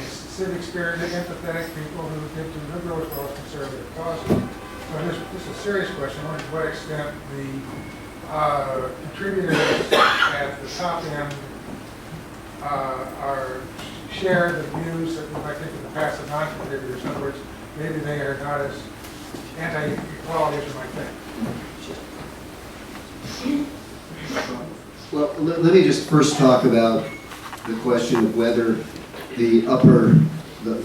civic spirited, empathetic people who give to liberal as well as conservative causes. So this is a serious question. To what extent the contributors at the top end share the views that we might think of the passive non-contributors. In other words, maybe they are not as anti-equality as you might think. Well, let me just first talk about the question of whether the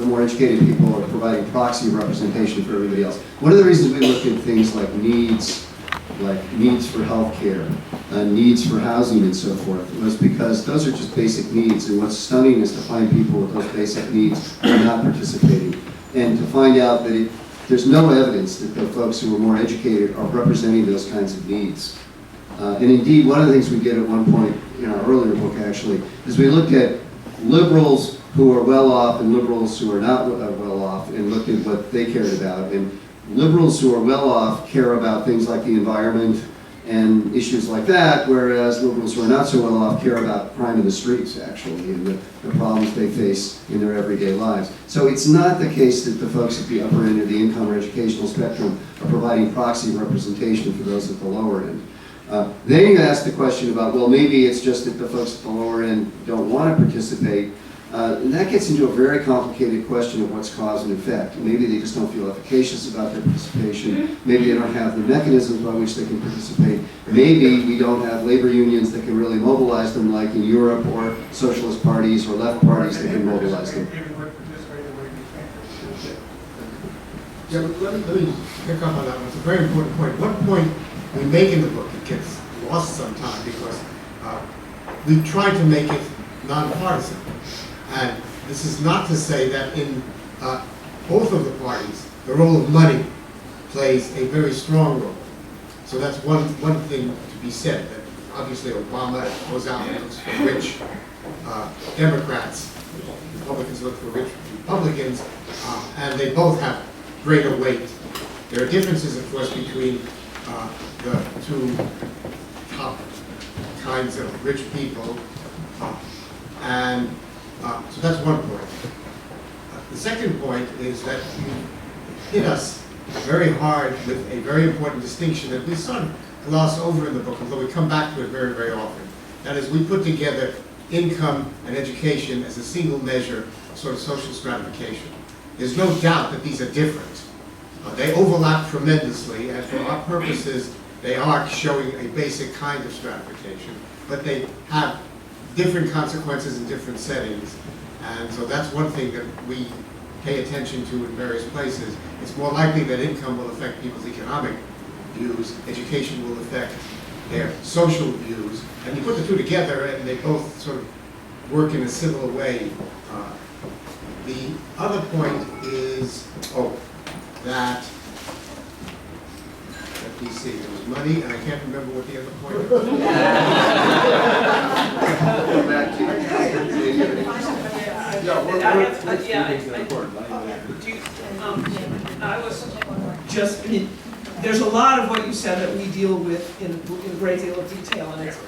more educated people are providing proxy representation for everybody else. One of the reasons we look at things like needs for health care, needs for housing and so forth, was because those are just basic needs, and what's stunning is to find people with those basic needs are not participating, and to find out that there's no evidence that the folks who are more educated are representing those kinds of needs. And indeed, one of the things we did at one point in our earlier book, actually, is we looked at liberals who are well off and liberals who are not well off and looked at what they cared about. And liberals who are well off care about things like the environment and issues like that, whereas liberals who are not so well off care about crime in the streets, actually, and the problems they face in their everyday lives. So it's not the case that the folks at the upper end of the income or educational spectrum are providing proxy representation for those at the lower end. Then you ask the question about, well, maybe it's just that the folks at the lower end don't want to participate. And that gets into a very complicated question of what's cause and effect. Maybe they just don't feel efficacious about their participation. Maybe they don't have the mechanisms by which they can participate. Maybe we don't have labor unions that can really mobilize them like in Europe, or socialist parties or left parties that can mobilize them. Yeah, let me pick up on that one. It's a very important point. One point we make in the book, it gets lost sometimes because we try to make it nonpartisan. And this is not to say that in both of the parties, the role of money plays a very strong role. So that's one thing to be said, that obviously Obama goes out and looks for rich Democrats, Republicans look for rich Republicans, and they both have greater weight. There are differences, of course, between the two top kinds of rich people, and so that's one point. The second point is that you hit us very hard with a very important distinction that we sort of gloss over in the book, although we come back to it very, very often. That is, we put together income and education as a single measure of sort of social stratification. There's no doubt that these are different. They overlap tremendously, and for our purposes, they are showing a basic kind of stratification, but they have different consequences in different settings. And so that's one thing that we pay attention to in various places. It's more likely that income will affect people's economic views, education will affect their social views, and you put the two together and they both sort of work in a similar way. The other point is, that, let me see, there was money, and I can't remember what the other point was. There's a lot of what you said that we deal with in a great deal of detail, and it's,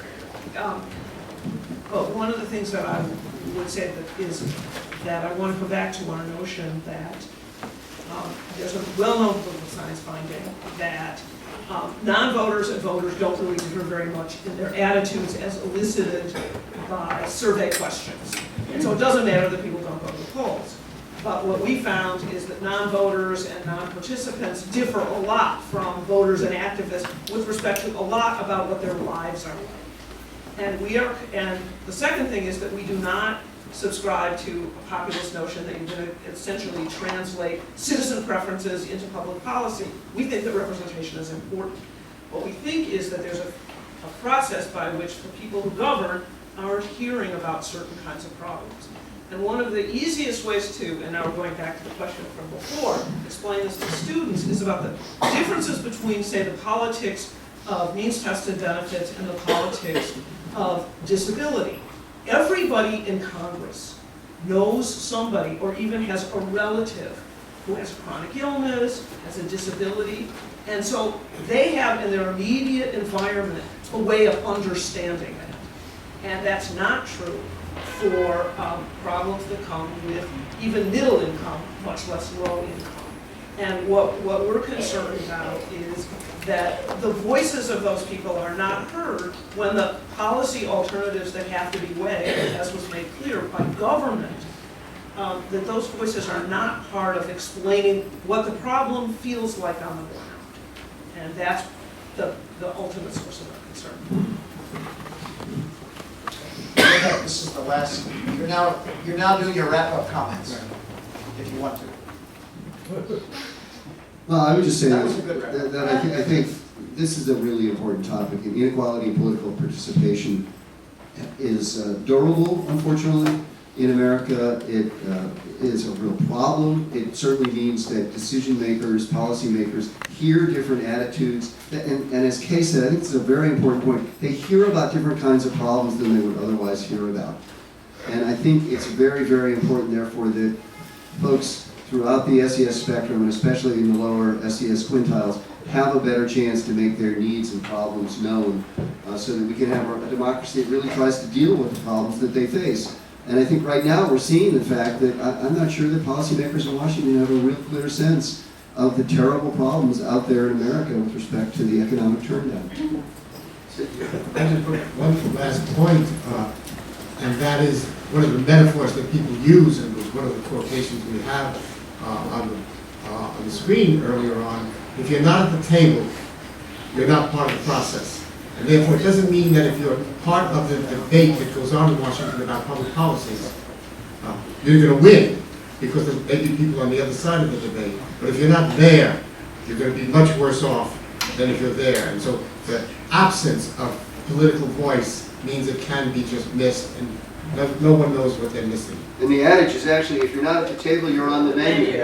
but one of the things that I would say that is that I want to go back to our notion that there's a well-known political science finding that non-voters and voters don't really differ very much in their attitudes as elicited by survey questions. And so it doesn't matter that people don't go to the polls. But what we found is that non-voters and non-participants differ a lot from voters and activists with respect to a lot about what their lives are like. And the second thing is that we do not subscribe to a populist notion that you're going to essentially translate citizen preferences into public policy. We think that representation is important. What we think is that there's a process by which the people who govern aren't hearing about certain kinds of problems. And one of the easiest ways to, and now we're going back to the question from before, explain this to students is about the differences between, say, the politics of means-tested benefits and the politics of disability. Everybody in Congress knows somebody or even has a relative who has chronic illness, has a disability, and so they have in their immediate environment a way of understanding that. And that's not true for problems that come with even middle income, much less low income. And what we're concerned about is that the voices of those people are not heard when the policy alternatives that have to be weighed, as was made clear by government, that those voices are not part of explaining what the problem feels like on the ground. And that's the ultimate source of our concern. Okay, this is the last, you're now doing your wrap-up comments, if you want to. Well, I would just say That that, was a good I think this is a really important topic. And inequality in political participation is durable, unfortunately. In America, it is a real problem. It certainly means that decision makers, policy makers, hear different attitudes. And as Kay said, I think this is a very important point. They hear about different kinds of problems than they would otherwise hear about. And I think it's very, very important, therefore, that folks throughout the SES spectrum, and especially in the lower SES quintiles, have a better chance to make their needs and problems known, so that we can have a democracy that really tries to deal with the problems that they face. And I think right now we're seeing the fact that I'm not sure that policymakers in Washington have a real clear sense of the terrible problems out there in America with respect to the economic turndown. I just put one last point, and that is one of the metaphors that people use, and was one of the quotations we have on the screen earlier on. If you're not at the table, you're not part of the process. And therefore, it doesn't mean that if you're part of the debate that goes on in Washington about public policies, you're going to win, because there may be people on the other side of the debate. But if you're not there, you're going to be much worse off than if you're there. And so the absence of political voice means it can be just missed, and no one knows what they're missing. And the adage is actually, if you're not at the table, you're on the menu.